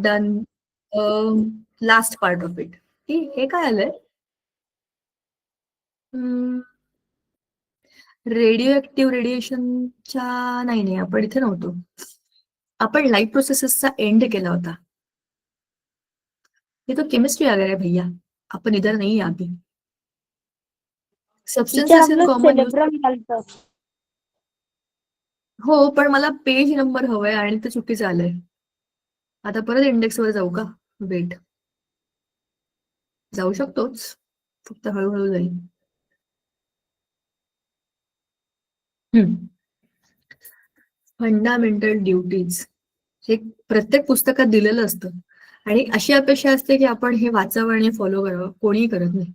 Done last part of it. हे काय आलंय? रेडिओ ऍक्टिव्ह रेडिएशनच्या नाही आपण इथे नव्हतो. आपण लाईफ प्रोसेसेसचा एंड केला होता. ये तो केमिस्ट्री आ गया है भैया, आपण इधर नहीं आते. Substances in common use. हो, पण मला पेज नंबर हवंय आणि ते चुकीचं आलंय. आता परत इंडेक्सवर जाऊ का? वेट. जाऊ शकतोच, फक्त हळूहळू जाईल. फंडामेंटल ड्युटीज हे प्रत्येक पुस्तकात दिलेलं असतं आणि अशी अपेक्षा असते की आपण हे वाचावं आणि फॉलो करावं. कोणीही करत नाही.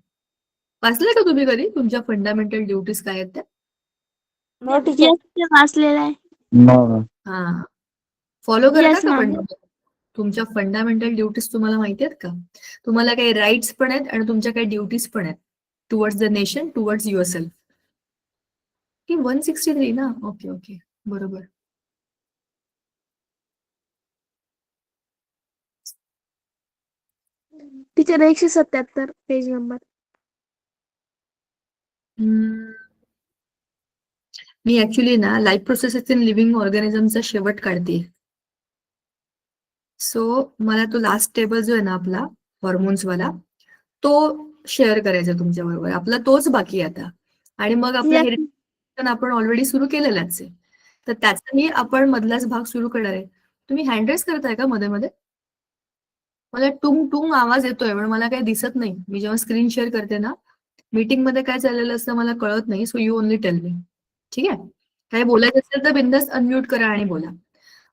वाचलंय का तुम्ही कधी तुमच्या फंडामेंटल ड्युटीज काय आहेत त्या? वाचलेला आहे. हा, फॉलो करता का? पण तुमच्या फंडामेंटल ड्युटीज तुम्हाला माहिती आहेत का? तुम्हाला काही राईट्स पण आहेत आणि तुमच्या काही ड्युटीज पण आहेत towards the nation, towards your self. की 163 ना? ओके ओके, बरोबर. Teacher 177 page number. मी ऍक्च्युली ना लाईफ प्रोसेसेस इन लिव्हिंग ऑर्गॅनिझमचा शेवट काढते. सो मला तो लास्ट टेबल जो आहे ना आपला हॉर्मोन्सवाला, तो शेअर करायचा तुमच्या बरोबर. आपला तोच बाकी आता. आणि मग आपला हेरिटेज आपण ऑलरेडी सुरू केलेलाच आहे, तर त्याचाही आपण मधलाच भाग सुरू करणार आहे. तुम्ही हँड रेस करताय का मध्ये मध्ये? मला टुंग टुंग आवाज येतोय पण मला काही दिसत नाही. मी जेव्हा स्क्रीन शेअर करते ना, मीटिंग मध्ये काय चाललेलं असतं मला कळत नाही. So you only tell me. ठीक आहे? काय बोलायचं असेल तर बिंदास अनम्यूट करा आणि बोला.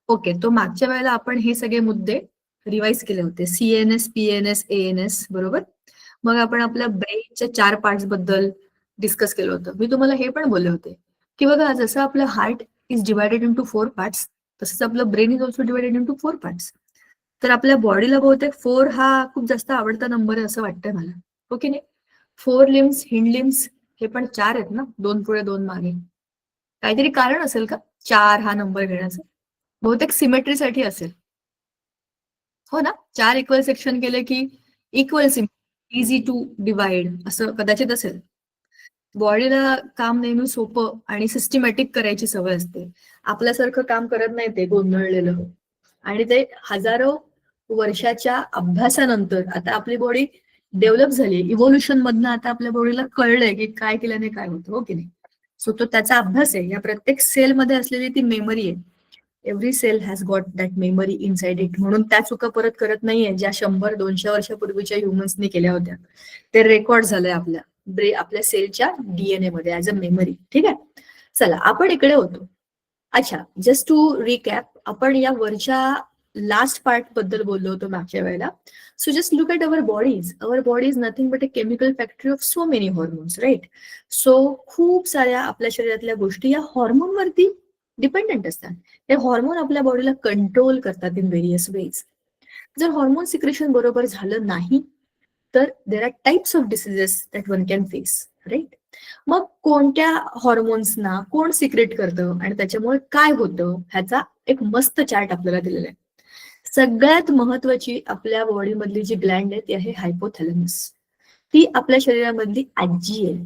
ओके, तो मागच्या वेळेला आपण हे सगळे मुद्दे रिवाइज केले होते. CNS, PNS, ANS, बरोबर. मग आपण आपल्या ब्रेनच्या 4 पार्ट्स बद्दल डिस्कस केलं होतं. मी तुम्हाला हे पण बोलले होते की बघा, जसं आपलं heart is divided into 4 parts, तसंच आपलं brain is also divided into 4 parts. तर आपल्या बॉडीला बहुतेक 4 हा खूप जास्त आवडता नंबर आहे असं वाटतंय मला. ओके नाही? 4 लिम्स, हिंड लिम्स हे पण 4 आहेत ना, 2 पुढे 2 मागे. काहीतरी कारण असेल का 4 हा नंबर घेण्याचं? बहुतेक सिमेट्रीसाठी असेल. हो ना? 4 इक्वल सेक्शन केले की इक्वल इझी टू डिवाइड असं कदाचित असेल. बॉडीला काम नेहमी सोपं आणि सिस्टमॅटिक करायची सवय असते. आपल्यासारखं काम करत नाही ते गोंधळलेलं. आणि ते हजारो वर्षाच्या अभ्यासानंतर आता आपली बॉडी डेव्हलप झाली. इव्होल्युशन मधनं आता आपल्या बॉडीला कळलंय की काय केल्याने काय होतं. हो की नाही? सो तो त्याचा अभ्यास आहे. या प्रत्येक सेलमध्ये असलेली ती मेमरी आहे. Every cell has got that memory inside it. म्हणून त्या चुका परत करत नाहीये ज्या 100-200 वर्षापूर्वीच्या ह्युमन्सनी केल्या होत्या. ते रेकॉर्ड झालंय आपल्या सेलच्या DNA मध्ये ऍज अ मेमरी. ठीक आहे? चला, आपण इकडे होतो. अच्छा, जस्ट टू रिकॅप, आपण या वरच्या लास्ट पार्ट बद्दल बोललो होतो मागच्या वेळेला. So just look at our bodies. Our body is nothing but a chemical factory of so many hormones, right? So खूप साऱ्या आपल्या शरीरातल्या गोष्टी या हॉर्मोनवरती डिपेंडंट असतात. हे हॉर्मोन आपल्या बॉडीला कंट्रोल करतात इन व्हेरियस वेज. जर हॉर्मोन सिक्रेशन बरोबर झालं नाही तर there are types of diseases that one can face, right? मग कोणत्या हॉर्मोन्सना कोण सिक्रेट करतं आणि त्याच्यामुळे काय होतं ह्याचा एक मस्त चार्ट आपल्याला दिलेला आहे. सगळ्यात महत्वाची आपल्या बॉडीमधली जी ग्लँड आहे ती आहे हायपोथॅलॅमस. ती आपल्या शरीरामधली आजी आहे.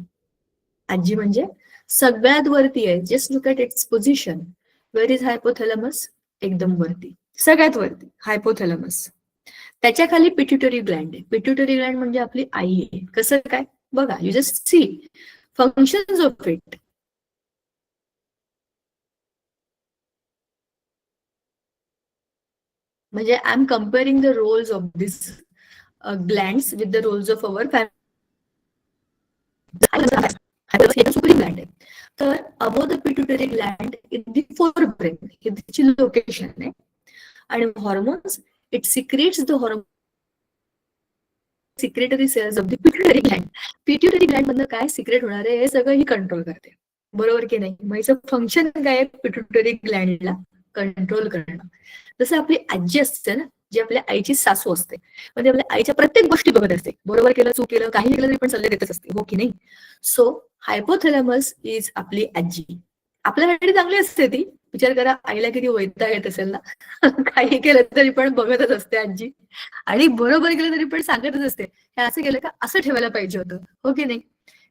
आजी म्हणजे सगळ्यात वरती आहे. Just look at its position. Where is hypothalamus? एकदम वरती, सगळ्यात वरती हायपोथॅलॅमस. त्याच्या खाली पिट्युटरी ग्लँड आहे. पिट्युटरी ग्लँड म्हणजे आपली आई आहे. कसं काय? बघा, you just see functions of it. म्हणजे I am comparing the roles of this glands with the roles of our family. सुपरी ग्लँड आहे. तर above the pituitary gland is the fore brain, हे तिची लोकेशन आहे. आणि hormones, it secretes the hormone secretory cells of the pituitary gland. Pituitary gland मधनं काय secret होणार आहे हे सगळं ही कंट्रोल करते. बरोबर की नाही? मग फंक्शन काय आहे पिट्युटरी ग्लँडला कंट्रोल करणं. जसं आपली आजी असते ना, जी आपल्या आईची सासू असते, म्हणजे आपल्या आईच्या प्रत्येक गोष्टी बघत असते. बरोबर केलं, चूक केलं, काही केलं तरी पण सल्ले देतच असते. हो की नाही? सो हायपोथॅलॅमस इज आपली आजी. आपल्यासाठी चांगली असते ती, विचार करा, आईला किती वैताग येत असेल ना. काही केलं तरी पण बघतच असते आजी, आणि बरोबर केलं तरी पण सांगतच असते, हे असं केलं का, असं ठेवायला पाहिजे होतं, हो की नाही?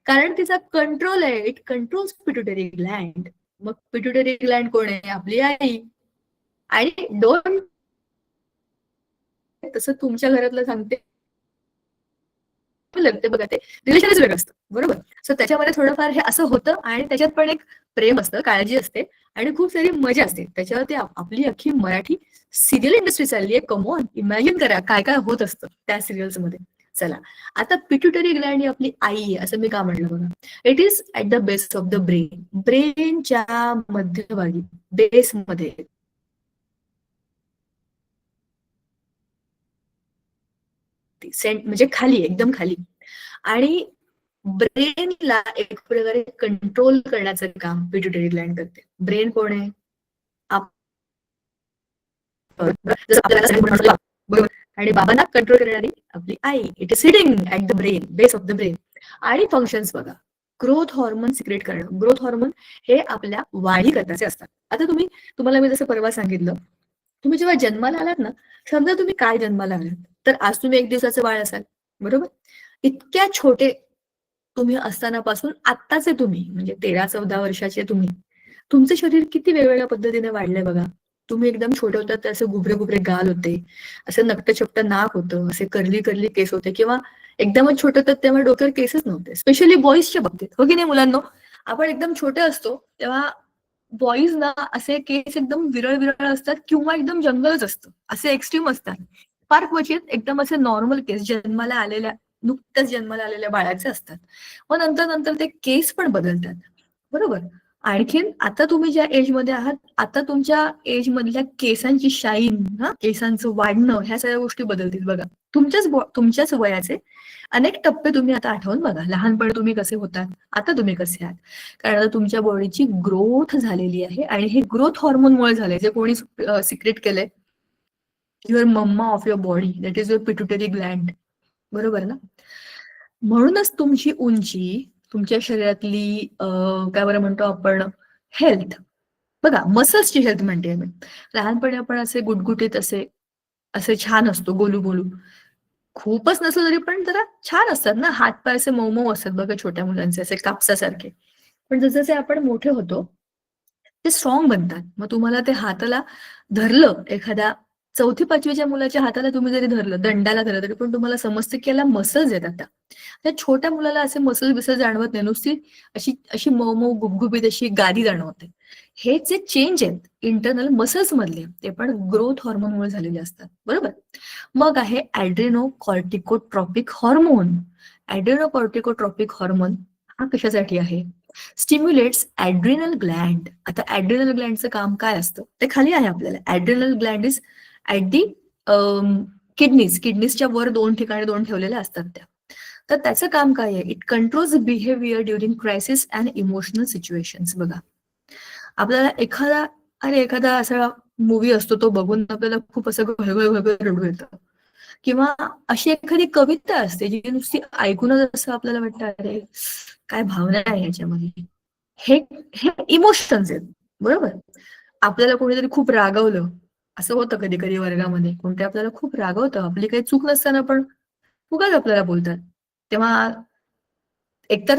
कारण तिचा कंट्रोल आहे, इट कंट्रोल्स पिट्युटरी ग्लँड. मग पिट्युटरी ग्लँड कोण आहे? आपली आई. आणि डोंट, तसं तुमच्या घरातलं सांगते, ते बघा, ते रिलेशनच वेगळं असतं, बरोबर? सो त्याच्यामध्ये थोडंफार हे असं होतं, आणि त्याच्यात पण एक प्रेम असतं, काळजी असते, आणि खूप सारी मजा असते त्याच्यावरती. आपली अख्खी मराठी सिरियल इंडस्ट्री चालली आहे. कमॉन, इमॅजिन करा काय काय होत असतं त्या सिरियल्स मध्ये. चला, आता पिट्युटरी ग्लँड ही आपली आई आहे असं मी का म्हटलं बघा. It is at the base of the brain. ब्रेनच्या मध्यभागी, बेस मध्ये, सेंट म्हणजे खाली, एकदम खाली. आणि ब्रेनला एक प्रकारे कंट्रोल करण्याचं काम पिट्युटरी ग्लँड करते. ब्रेन कोण आहे? बरोबर. आणि बाबांना कंट्रोल करणारी आपली आई. It is sitting at the brain, base of the brain. आणि फंक्शन्स बघा, ग्रोथ हॉर्मोन सिक्रेट करणं. ग्रोथ हॉर्मोन हे आपल्या वाढी करण्याचे असतात. आता तुम्हाला मी जसं परवा सांगितलं, तुम्ही जेव्हा जन्माला आलात ना, समजा तुम्ही काय जन्माला आलात, तर आज तुम्ही 1 दिवसाचं बाळ असाल, बरोबर? इतक्या छोटे तुम्ही असतानापासून आत्ताचे तुम्ही, म्हणजे 13-14 वर्षाचे तुम्ही, तुमचे शरीर किती वेगवेगळ्या पद्धतीने वाढलंय बघा. तुम्ही एकदम छोटे होतात तर असे गुबरे गुबरे गाल होते, असं नकटं नाक होतं, असे कर्ली कर्ली केस होते, किंवा एकदमच छोटे होतात तेव्हा डोक्यावर केसच नव्हते. स्पेशली बॉईजच्या बाबतीत, हो की नाही मुलांनो? आपण एकदम छोटे असतो तेव्हा बॉईज ना असे केस एकदम विरळ विरळ असतात, किंवा एकदम जंगलच असतं, असे एक्स्ट्रीम असतात. फार क्वचित एकदम असे नॉर्मल केस नुकत्याच जन्माला आलेल्या बाळाचे असतात. मग नंतर नंतर ते केस पण बदलतात, बरोबर? आणखीन आता तुम्ही ज्या एज मध्ये आहात, आता तुमच्या एज मधल्या केसांची शाईन, केसांचं वाढणं, ह्या सगळ्या गोष्टी बदलतील बघा. तुमच्याच वयाचे अनेक टप्पे तुम्ही आता आठवून बघा. लहानपणी तुम्ही कसे होतात, आता तुम्ही कसे आहात. कारण आता तुमच्या बॉडीची ग्रोथ झालेली आहे, आणि हे ग्रोथ हॉर्मोनमुळे झाले, जे कोणी सिक्रेट केलंय, your mama of your body, that is your pituitary gland, बरोबर ना? म्हणूनच तुमची उंची, तुमच्या शरीरातली काय बरं म्हणतो आपण, हेल्थ बघा, मसल्सची हेल्थ म्हणते मी. लहानपणी आपण असे गुटगुटीत असे असे छान असतो, गोलू गोलू. खूपच नसलं तरी पण जरा छान असतात ना, हात पाय असे मऊ मऊ असतात बघा छोट्या मुलांचे, असे कापसासारखे. पण जसे आपण मोठे होतो, ते स्ट्रॉंग बनतात. मग तुम्हाला ते हाताला धरलं, एखाद्या 4थी-5वीच्या मुलाच्या हाताला तुम्ही जरी धरलं, दंडाला धरलं, तरी पण तुम्हाला समजतं की याला मसल्स आहेत आता. त्या छोट्या मुलाला असे मसल बिसल जाणवत नाही, नुसती अशी अशी मऊ मऊ गुबगुबीत अशी गादी जाणवते. हे जे चेंज आहेत इंटरनल मसल्स मधले, ते पण ग्रोथ हॉर्मोनमुळे झालेले असतात, बरोबर? मग आहे ऍड्रेनो कॉर्टिकोट्रॉपिक हॉर्मोन. ऍड्रेनो कॉर्टिकोट्रॉपिक हॉर्मोन हा कशासाठी आहे? स्टिम्युलेट्स ऍड्रिनल ग्लँड. आता ऍड्रिनल ग्लँडचं काम काय असतं ते खाली आहे आपल्याला. ऍड्रिनल ग्लँड इज ऍट दी किडनीजच्या वर 2 ठिकाणी 2 ठेवलेल्या असतात त्या. तर त्याचं काम काय आहे? It controls behaviour during crisis and emotional situations. बघा, आपल्याला एखादा असा मूवी असतो, तो बघून आपल्याला खूप असं घळघळ रडू येतं, किंवा अशी एखादी कविता असते जी नुसती ऐकूनच असं आपल्याला वाटतं, अरे काय भावना आहे याच्यामध्ये. हे हे इमोशन्स आहेत, बरोबर? आपल्याला कोणीतरी खूप रागवलं, असं होतं कधी कधी वर्गामध्ये, कोणते आपल्याला खूप रागवतं, आपली काही चूक नसताना पण उगाच आपल्याला बोलतात, तेव्हा एकतर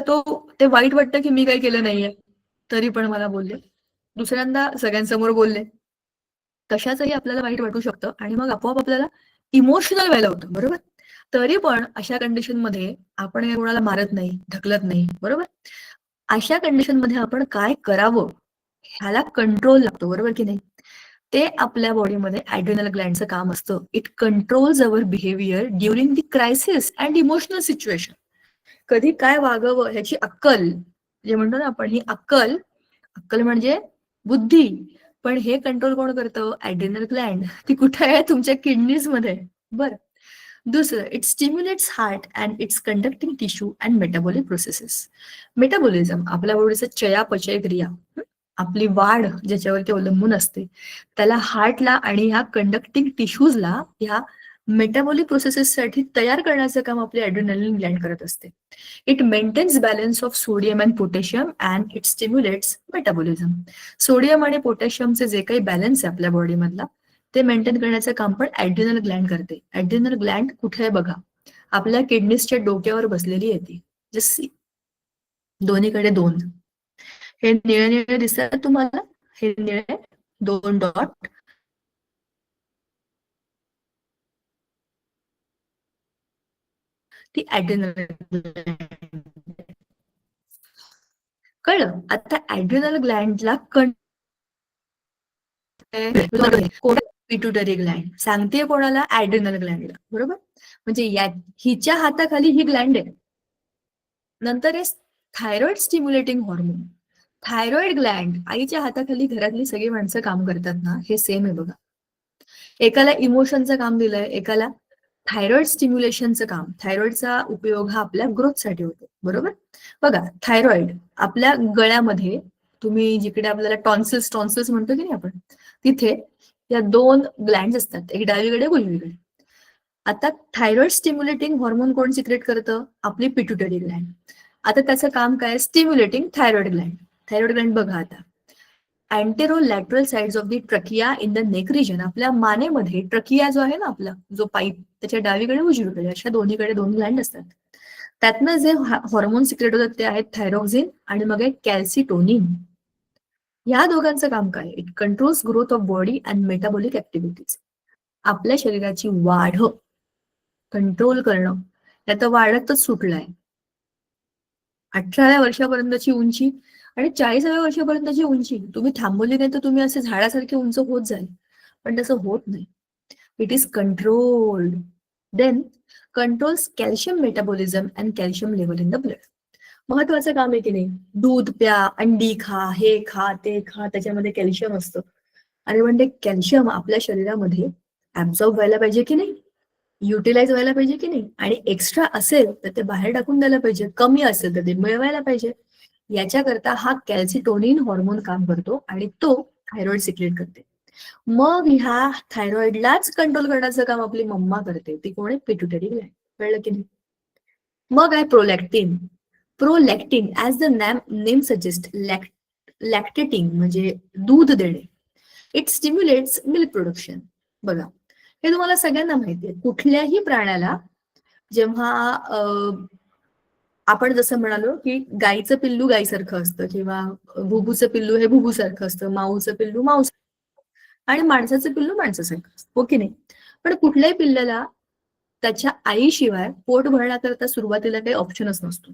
ते वाईट वाटतं की मी काही केलं नाहीये तरी पण मला बोलले, दुसऱ्यांदा सगळ्यांसमोर बोलले, तशाचही आपल्याला वाईट वाटू शकतं, आणि मग आपोआप आपल्याला इमोशनल व्हायला होतं, बरोबर? तरी पण अशा कंडिशन मध्ये आपण काही कोणाला मारत नाही, ढकलत नाही, बरोबर? अशा कंडिशन मध्ये आपण काय करावं, ह्याला कंट्रोल लागतो, बरोबर की नाही? ते आपल्या बॉडीमध्ये ऍड्रिनल ग्लँडचं काम असतं. It controls our behaviour during the crisis and emotional situation. कधी काय वागावं ह्याची अक्कल, जे म्हणतो ना आपण, ही अक्कल, अक्कल म्हणजे बुद्धी, पण हे कंट्रोल कोण करतं? Adrenal gland. ती कुठे आहे? तुमच्या किडनीज मध्ये. बरं. दुसरं, it stimulates heart and its conducting tissue and metabolic processes. Metabolism, आपल्या बॉडीचं चयापचय क्रिया, आपली वाढ ज्याच्यावरती अवलंबून असते, त्याला हार्टला आणि ह्या कंडक्टिंग टिश्यूजला, ह्या मेटाबॉलिक प्रोसेसेससाठी तयार करण्याचं काम आपली ॲड्रिनलिन ग्लँड करत असते. It maintains balance of sodium and potassium and it stimulates metabolism. Sodium आणि पोटॅशियमचे जे काही बॅलन्स आहे आपल्या बॉडीमधला ते मेंटेन करण्याचं काम पण ॲड्रिनल ग्लँड करते. ॲड्रिनल ग्लँड कुठे आहे बघा, आपल्या किडनीजच्या डोक्यावर बसलेली आहे ती. जस्ट दोन्हीकडे दोन, हे निळे निळे दिसतात तुम्हाला, हे निळे 2 डॉट, ती ॲड्रिनल ग्लँड. कळलं? आता ॲड्रिनल ग्लँडला पिट्युटरी ग्लँड सांगते कोणाला? ॲड्रिनल ग्लँडला, बरोबर? म्हणजे हिच्या हाताखाली ही ग्लँड आहे. नंतर आहे thyroid stimulating hormone. Thyroid Gland आईच्या हाताखाली घरातली सगळी माणसं काम करतात ना, हे सेम आहे बघा. एकाला इमोशनचं काम दिलंय, एकाला थायरॉइड स्टिम्युलेशनचं काम. थायरॉइडचा उपयोग हा आपल्या ग्रोथसाठी होतो, बरोबर? बघा, थायरॉइड आपल्या गळ्यामध्ये, तुम्ही जिकडे आपल्याला टॉन्सिल्स म्हणतो की नाही आपण, तिथे या 2 ग्लँड असतात, एक डावीकडे एक उजवीकडे. आता थायरॉइड स्टिम्युलेटिंग हॉर्मोन कोण सिक्रेट करतं? आपली पिट्युटरी ग्लँड. आता त्याचं काम काय? Stimulating thyroid gland. Thyroid gland बघा आता, anterolateral sides of the trachea in the neck region. आपल्या मानेमध्ये ट्रकिया जो आहे ना आपला, जो पाईप, त्याच्या डावीकडे उजवीकडे अशा दोन्हीकडे 2 ग्लँड असतात. त्यातनं जे हॉर्मोन सिक्रेट होतात ते आहेत थायरॉक्सिन आणि मग आहे कॅल्सिटोनिन. या दोघांचं काम काय? It controls growth of body and metabolic activities. आपल्या शरीराची वाढ कंट्रोल करणं. आता वाढतच सुटलाय. 18व्या वर्षापर्यंतची उंची आणि 40व्या वर्षापर्यंतची उंची तुम्ही थांबवली नाही तर तुम्ही असे झाडासारखे उंच होत जाल, पण तसं होत नाही. It is controlled. Then controls calcium metabolism and calcium level in the blood. महत्वाचं काम आहे की नाही? दूध प्या, अंडी खा, हे खा, ते खा, त्याच्यामध्ये कॅल्शियम असतं. आणि म्हणजे कॅल्शियम आपल्या शरीरामध्ये ऍब्झॉर्ब व्हायला पाहिजे की नाही, युटिलाइज व्हायला पाहिजे की नाही, आणि एक्स्ट्रा असेल तर ते बाहेर टाकून द्यायला पाहिजे, कमी असेल तर ते मिळवायला पाहिजे. याच्याकरता हा कॅल्सिटोनिन हॉर्मोन काम करतो आणि तो थायरॉइड सिक्रेट करते. मग ह्या थायरॉइडलाच कंट्रोल करण्याचं काम आपली मम्मा करते, ती कोण आहे? Pituitary gland. कळलं की नाही? मग आहे prolactin. Prolactin as the name suggest, lactating म्हणजे दूध देणे. It stimulates milk production. बघा, हे तुम्हाला सगळ्यांना माहिती आहे. कुठल्याही प्राण्याला जेव्हा आपण जसं म्हणालो की गाईचं पिल्लू गाईसारखं असतं, किंवा भुबूचं पिल्लू हे भुबूसारखं असतं, माऊचं पिल्लू माऊस, आणि माणसाचं पिल्लू माणसासारखं असतं, हो की नाही? पण कुठल्याही पिल्लाला त्याच्या आईशिवाय पोट भरण्याकरता सुरुवातीला काही ऑप्शनच नसतो.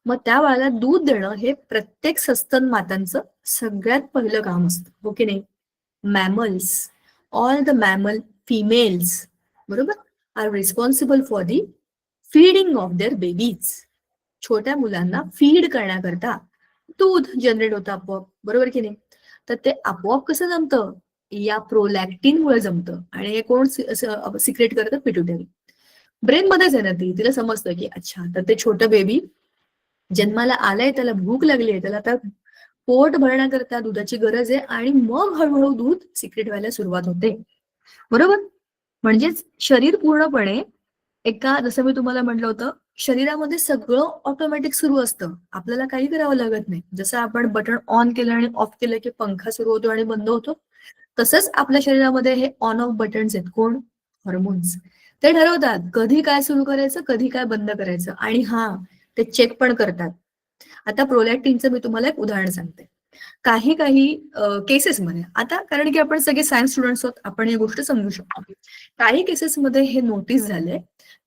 मग त्या बाळाला दूध देणं हे प्रत्येक सस्तन मातांचं सगळ्यात पहिलं काम असतं, हो की नाही? Mammals, all the mammal females, बरोबर, are responsible for the feeding of their babies. छोट्या मुलांना फीड करण्याकरता दूध जनरेट होतं आपोआप, बरोबर की नाही? तर ते आपोआप कसं जमतं? या प्रोलॅक्टिन मुळे जमतं. आणि हे कोण सिक्रेट करतं? पिट्युटरी. ब्रेन मध्येच आहे ना ती, तिला समजतं की अच्छा, तर ते छोटं बेबी जन्माला आलंय, त्याला भूक लागली आहे, त्याला आता पोट भरण्याकरता दुधाची गरज आहे, आणि मग हळूहळू दूध सिक्रेट व्हायला सुरुवात होते, बरोबर? म्हणजेच शरीर पूर्णपणे एका, जसं मी तुम्हाला म्हटलं होतं, शरीरामध्ये सगळं ऑटोमॅटिक सुरू असतं, आपल्याला काही करावं लागत नाही. जसं आपण बटन ऑन केलं आणि ऑफ केलं की पंखा सुरू होतो आणि बंद होतो, तसंच आपल्या शरीरामध्ये हे ऑन ऑफ बटन्स आहेत. कोण? हॉर्मोन्स. ते ठरवतात कधी काय सुरू करायचं, कधी काय बंद करायचं, आणि ते चेक पण करतात. आता प्रोलॅक्टिनचं मी तुम्हाला एक उदाहरण सांगते. काही केसेसमध्ये, आता कारण की आपण सगळे सायन्स स्टुडंट्स आहोत, आपण ही गोष्ट समजू शकतो. काही केसेसमध्ये हे नोटीस झालंय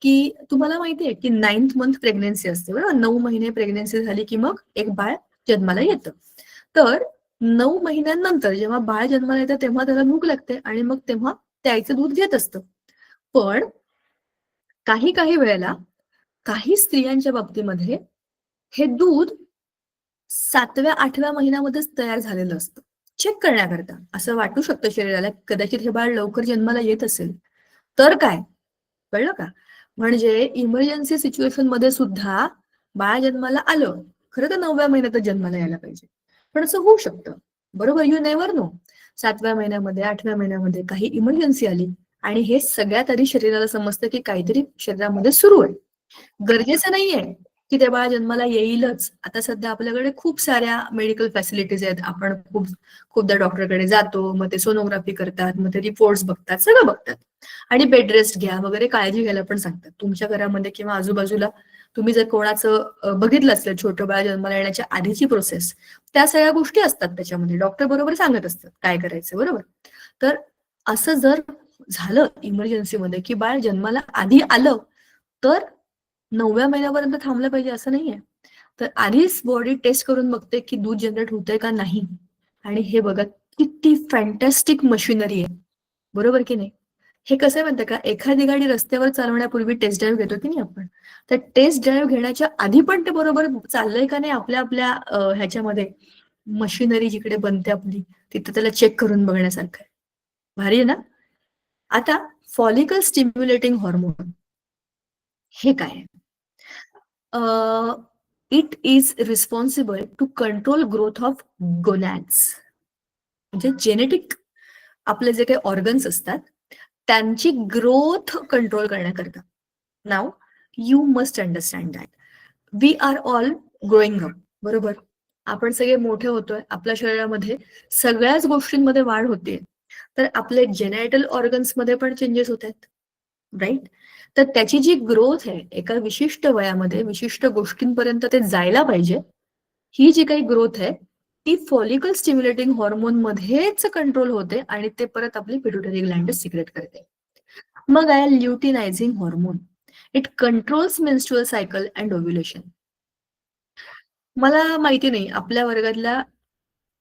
की तुम्हाला माहितीये की 9th मंथ प्रेग्नन्सी असते, बरोबर? 9 महिने प्रेग्नन्सी झाली की मग एक बाळ जन्माला येतं. तर 9 महिन्यांनंतर जेव्हा बाळ जन्माला येतं तेव्हा त्याला भूक लागते, आणि मग तेव्हा ते आईचं दूध घेत असतं. पण काही वेळेला काही स्त्रियांच्या बाबतीमध्ये हे दूध 7व्या 8व्या महिन्यामध्येच तयार झालेलं असतं. चेक करण्याकरता असं वाटू शकतं शरीराला, कदाचित हे बाळ लवकर जन्माला येत असेल तर काय, कळलं का? म्हणजे इमर्जन्सी सिच्युएशन मध्ये सुद्धा बाळ जन्माला आलं, खरं तर 9व्या महिन्यातच जन्माला यायला पाहिजे, पण असं होऊ शकतं, बरोबर? You never know. 7व्या महिन्यामध्ये 8व्या महिन्यामध्ये काही इमर्जन्सी आली आणि हे सगळ्यात आधी शरीराला समजतं की काहीतरी शरीरामध्ये सुरू आहे. गरजेचं नाहीये की ते बाळ जन्माला येईलच. आता सध्या आपल्याकडे खूप साऱ्या मेडिकल फॅसिलिटीज आहेत. आपण खूपदा डॉक्टरकडे जातो, मग ते सोनोग्राफी करतात, मग ते रिपोर्ट्स बघतात, सगळं बघतात आणि बेड रेस्ट घ्या वगैरे काळजी घ्यायला पण सांगतात. तुमच्या घरामध्ये किंवा आजूबाजूला तुम्ही जर कोणाचं बघितलं असेल छोटं बाळ जन्माला येण्याच्या आधीची प्रोसेस, त्या सगळ्या गोष्टी असतात त्याच्यामध्ये. डॉक्टर बरोबर सांगत असतात काय करायचं, बरोबर. तर असं जर झालं इमर्जन्सीमध्ये की बाळ जन्माला आधी आलं तर 9व्या महिन्यापर्यंत थांबलं पाहिजे असं नाहीये. तर आधीच बॉडी टेस्ट करून बघते की दूध जनरेट होतंय का नाही. आणि हे बघा किती फॅन्टॅस्टिक मशिनरी आहे, बरोबर की नाही. हे कसं आहे माहितीये का, एखादी गाडी रस्त्यावर चालवण्यापूर्वी टेस्ट ड्राईव्ह घेतो की नाही आपण, तर टेस्ट ड्राईव्ह घेण्याच्या आधी पण ते बरोबर चाललंय का नाही आपल्या आपल्या ह्याच्यामध्ये मशिनरी जिकडे बनते आपली तिथे त्याला चेक करून बघण्यासारखं आहे. भारी आहे ना. आता फॉलिकल स्टिम्युलेटिंग हॉर्मोन हे काय आहे? It is responsible to control growth of gonads. म्हणजे जेनेटिक आपले जे काही ऑर्गन्स असतात त्यांची ग्रोथ कंट्रोल करण्याकरता. नाव you must understand that we are all growing up, बरोबर. आपण सगळे मोठे होतोय, आपल्या शरीरामध्ये सगळ्याच गोष्टींमध्ये वाढ होते, तर आपले जेनेटल ऑर्गन्स मध्ये पण चेंजेस होत आहेत, राईट. तर त्याची जी ग्रोथ आहे एका विशिष्ट वयामध्ये विशिष्ट गोष्टींपर्यंत ते जायला पाहिजे, ही जी काही ग्रोथ आहे ती फॉलिकल स्टिम्युलेटिंग हॉर्मोन मध्येच कंट्रोल होते आणि ते परत आपली पिट्युटरी ग्लँड सिक्रेट करते. मग आहे luteinizing hormone. It controls menstrual cycle and ovulation. मला माहिती नाही आपल्या वर्गातल्या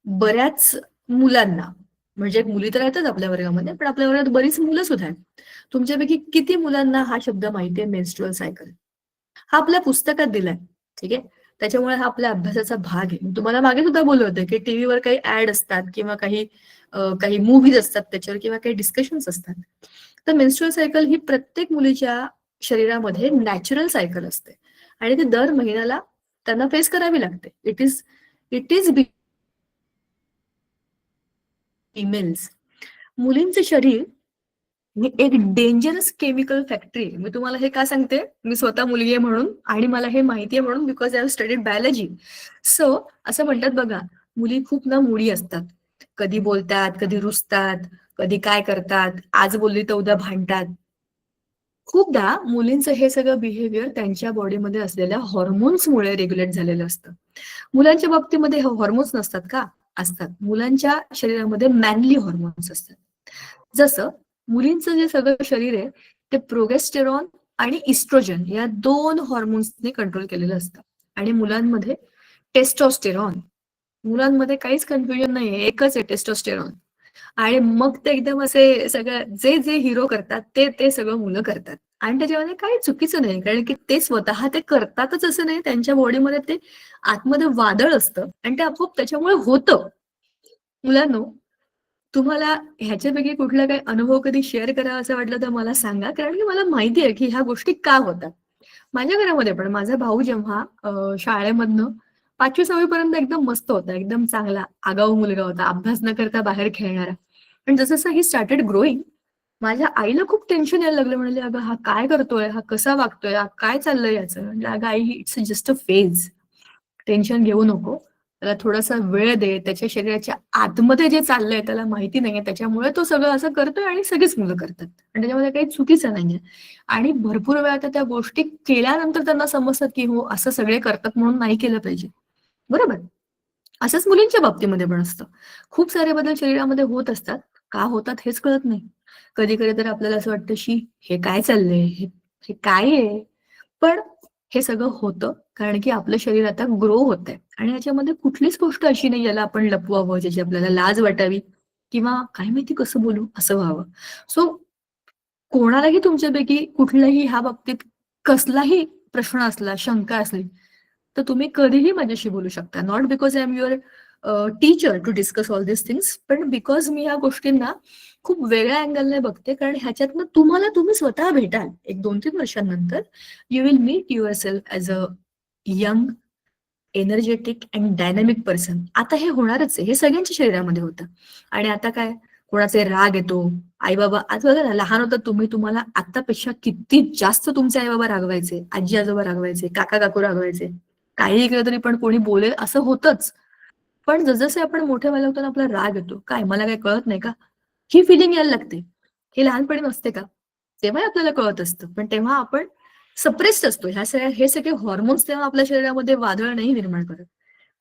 बऱ्याच मुलांना, म्हणजे मुली तर आहेतच आपल्या वर्गामध्ये, पण आपल्या वर्गात बरीच मुलं सुद्धा आहेत. तुमच्यापैकी किती मुलांना हा शब्द माहिती आहे मेन्स्ट्रुअल सायकल? हा आपल्या पुस्तकात दिलाय, ठीक आहे. त्याच्यामुळे हा आपल्या अभ्यासाचा भाग आहे. मी तुम्हाला मागे सुद्धा बोलले होते की टीव्हीवर काही ऍड असतात किंवा काही मूव्हीज असतात त्याच्यावर किंवा काही डिस्कशन्स असतात. तर मेन्स्ट्रुअल सायकल ही प्रत्येक मुलीच्या शरीरामध्ये नॅचरल सायकल असते आणि ती दर महिन्याला त्यांना फेस करावी लागते. It is females. मुलींचे शरीर ही एक डेंजरस केमिकल फॅक्टरी. मी तुम्हाला हे का सांगते, मी स्वतः मुलगी आहे म्हणून आणि मला हे माहिती आहे म्हणून, because I have studied biology. So असं म्हणतात बघा, मुली खूप ना मुडी असतात. कधी बोलतात, कधी रुसतात, कधी काय करतात, आज बोलली तर उद्या भांडतात. खूपदा मुलींचं हे सगळं बिहेवियर त्यांच्या बॉडीमध्ये असलेल्या हॉर्मोन्समुळे रेग्युलेट झालेलं असतं. मुलांच्या बाबतीमध्ये हॉर्मोन्स नसतात का? असतात. मुलांच्या शरीरामध्ये मॅनली हॉर्मोन्स असतात. जसं मुलींचं जे सगळं शरीर आहे ते प्रोगेस्टेरॉन आणि इस्ट्रोजन या 2 हॉर्मोन्सने कंट्रोल केलेलं असतं आणि मुलांमध्ये टेस्टोस्टेरॉन. मुलांमध्ये काहीच कन्फ्युजन नाहीये, एकच आहे टेस्टोस्टेरॉन. आणि मग ते एकदम असे सगळं जे जे हिरो करतात ते सगळं मुलं करतात आणि त्याच्यामध्ये काही चुकीचं नाही, कारण की ते स्वतः ते करतातच असं नाही, त्यांच्या बॉडीमध्ये ते आतमध्ये वादळ असतं आणि ते आपोआप त्याच्यामुळे होतं. मुलांनो, तुम्हाला ह्याच्यापैकी कुठला काही अनुभव कधी शेअर करावा असं वाटलं तर मला सांगा, कारण की मला माहिती आहे की ह्या गोष्टी का होतात. माझ्या घरामध्ये पण माझा भाऊ जेव्हा शाळेमधनं 5वी-6वी पर्यंत एकदम मस्त होता, एकदम चांगला आगाऊ मुलगा होता, अभ्यास न करता बाहेर खेळणारा. पण जसं ही स्टार्टेड ग्रोईंग, माझ्या आईला खूप टेन्शन यायला लागलं. म्हणले, अगं हा काय करतोय, हा कसा वागतोय, हा काय चाललंय याचं. म्हणलं, अगं आई, it's just a phase, tension घेऊ नको, त्याला थोडासा वेळ दे. त्याच्या शरीराच्या आतमध्ये जे चाललंय त्याला माहिती नाहीये, त्याच्यामुळे तो सगळं असं करतोय आणि सगळीच मुलं करतात आणि त्याच्यामध्ये काही चुकीचं नाहीये. आणि भरपूर वेळा त्या गोष्टी केल्यानंतर त्यांना समजतात की हो असं सगळे करतात म्हणून नाही केलं पाहिजे, बरोबर. असंच मुलींच्या बाबतीमध्ये पण असतं. खूप सारे बदल शरीरामध्ये होत असतात, का होतात हेच कळत नाही. कधी कधी तर आपल्याला असं वाटतं, शी हे काय चाललंय, हे हे काय आहे. पण हे सगळं होतं कारण की आपलं शरीर आता ग्रो होत आहे आणि याच्यामध्ये कुठलीच गोष्ट अशी नाही ज्याला आपण लपवावं, ज्याची आपल्याला लाज वाटावी किंवा काय माहिती कसं बोलू असं व्हावं. सो कोणालाही तुमच्यापैकी कुठल्याही ह्या बाबतीत कसलाही प्रश्न असला, शंका असली, तर तुम्ही कधीही माझ्याशी बोलू शकता. Not because I am your teacher to discuss all this things, पण बिकॉज मी ह्या गोष्टींना खूप वेगळ्या अँगलने बघते, कारण ह्याच्यातनं तुम्ही स्वतः भेटाल. एक 2-3 वर्षांनंतर you will meet your self as a young, energetic and dynamic person. आता हे होणारच आहे, हे सगळ्यांच्या शरीरामध्ये होतं. आणि आता काय, कोणाचे राग येतो, आई बाबा आज बघा ना, लहान होता तुम्ही, तुम्हाला आतापेक्षा किती जास्त तुमचे आई बाबा रागवायचे, आजी आजोबा रागवायचे, काका काकू रागवायचे, काहीही केलं तरी पण कोणी बोलेल असं होतंच. पण जसजसे आपण मोठे व्हायला होतो ना, आपला राग येतो, काय मला काय कळत नाही का, ही फिलिंग यायला लागते. हे लहानपणी नसते का? तेव्हाही आपल्याला कळत असतं, पण तेव्हा आपण सप्रेस्ड असतो. हे सगळे हॉर्मोन्स तेव्हा आपल्या शरीरामध्ये वादळ नाही निर्माण करत.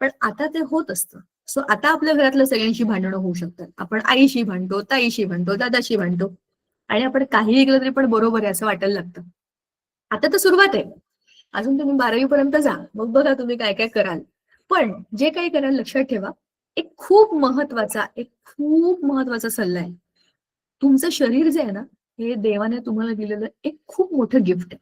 पण आता ते होत असतं. सो आता आपल्या घरातल्या सगळ्यांशी भांडणं होऊ शकतात. आपण आईशी भांडतो, ताईशी भांडतो, दादाशी भांडतो आणि आपण काहीही केलं तरी पण बरोबर आहे असं वाटायला लागतं. आता तर सुरुवात आहे. अजून तुम्ही 12वी पर्यंत जा. मग बघा तुम्ही काय काय कराल. पण जे काही कराल लक्षात ठेवा, एक खूप महत्वाचा सल्ला आहे. तुमचं शरीर जे आहे ना, हे देवाने तुम्हाला दिलेलं एक खूप मोठं गिफ्ट आहे.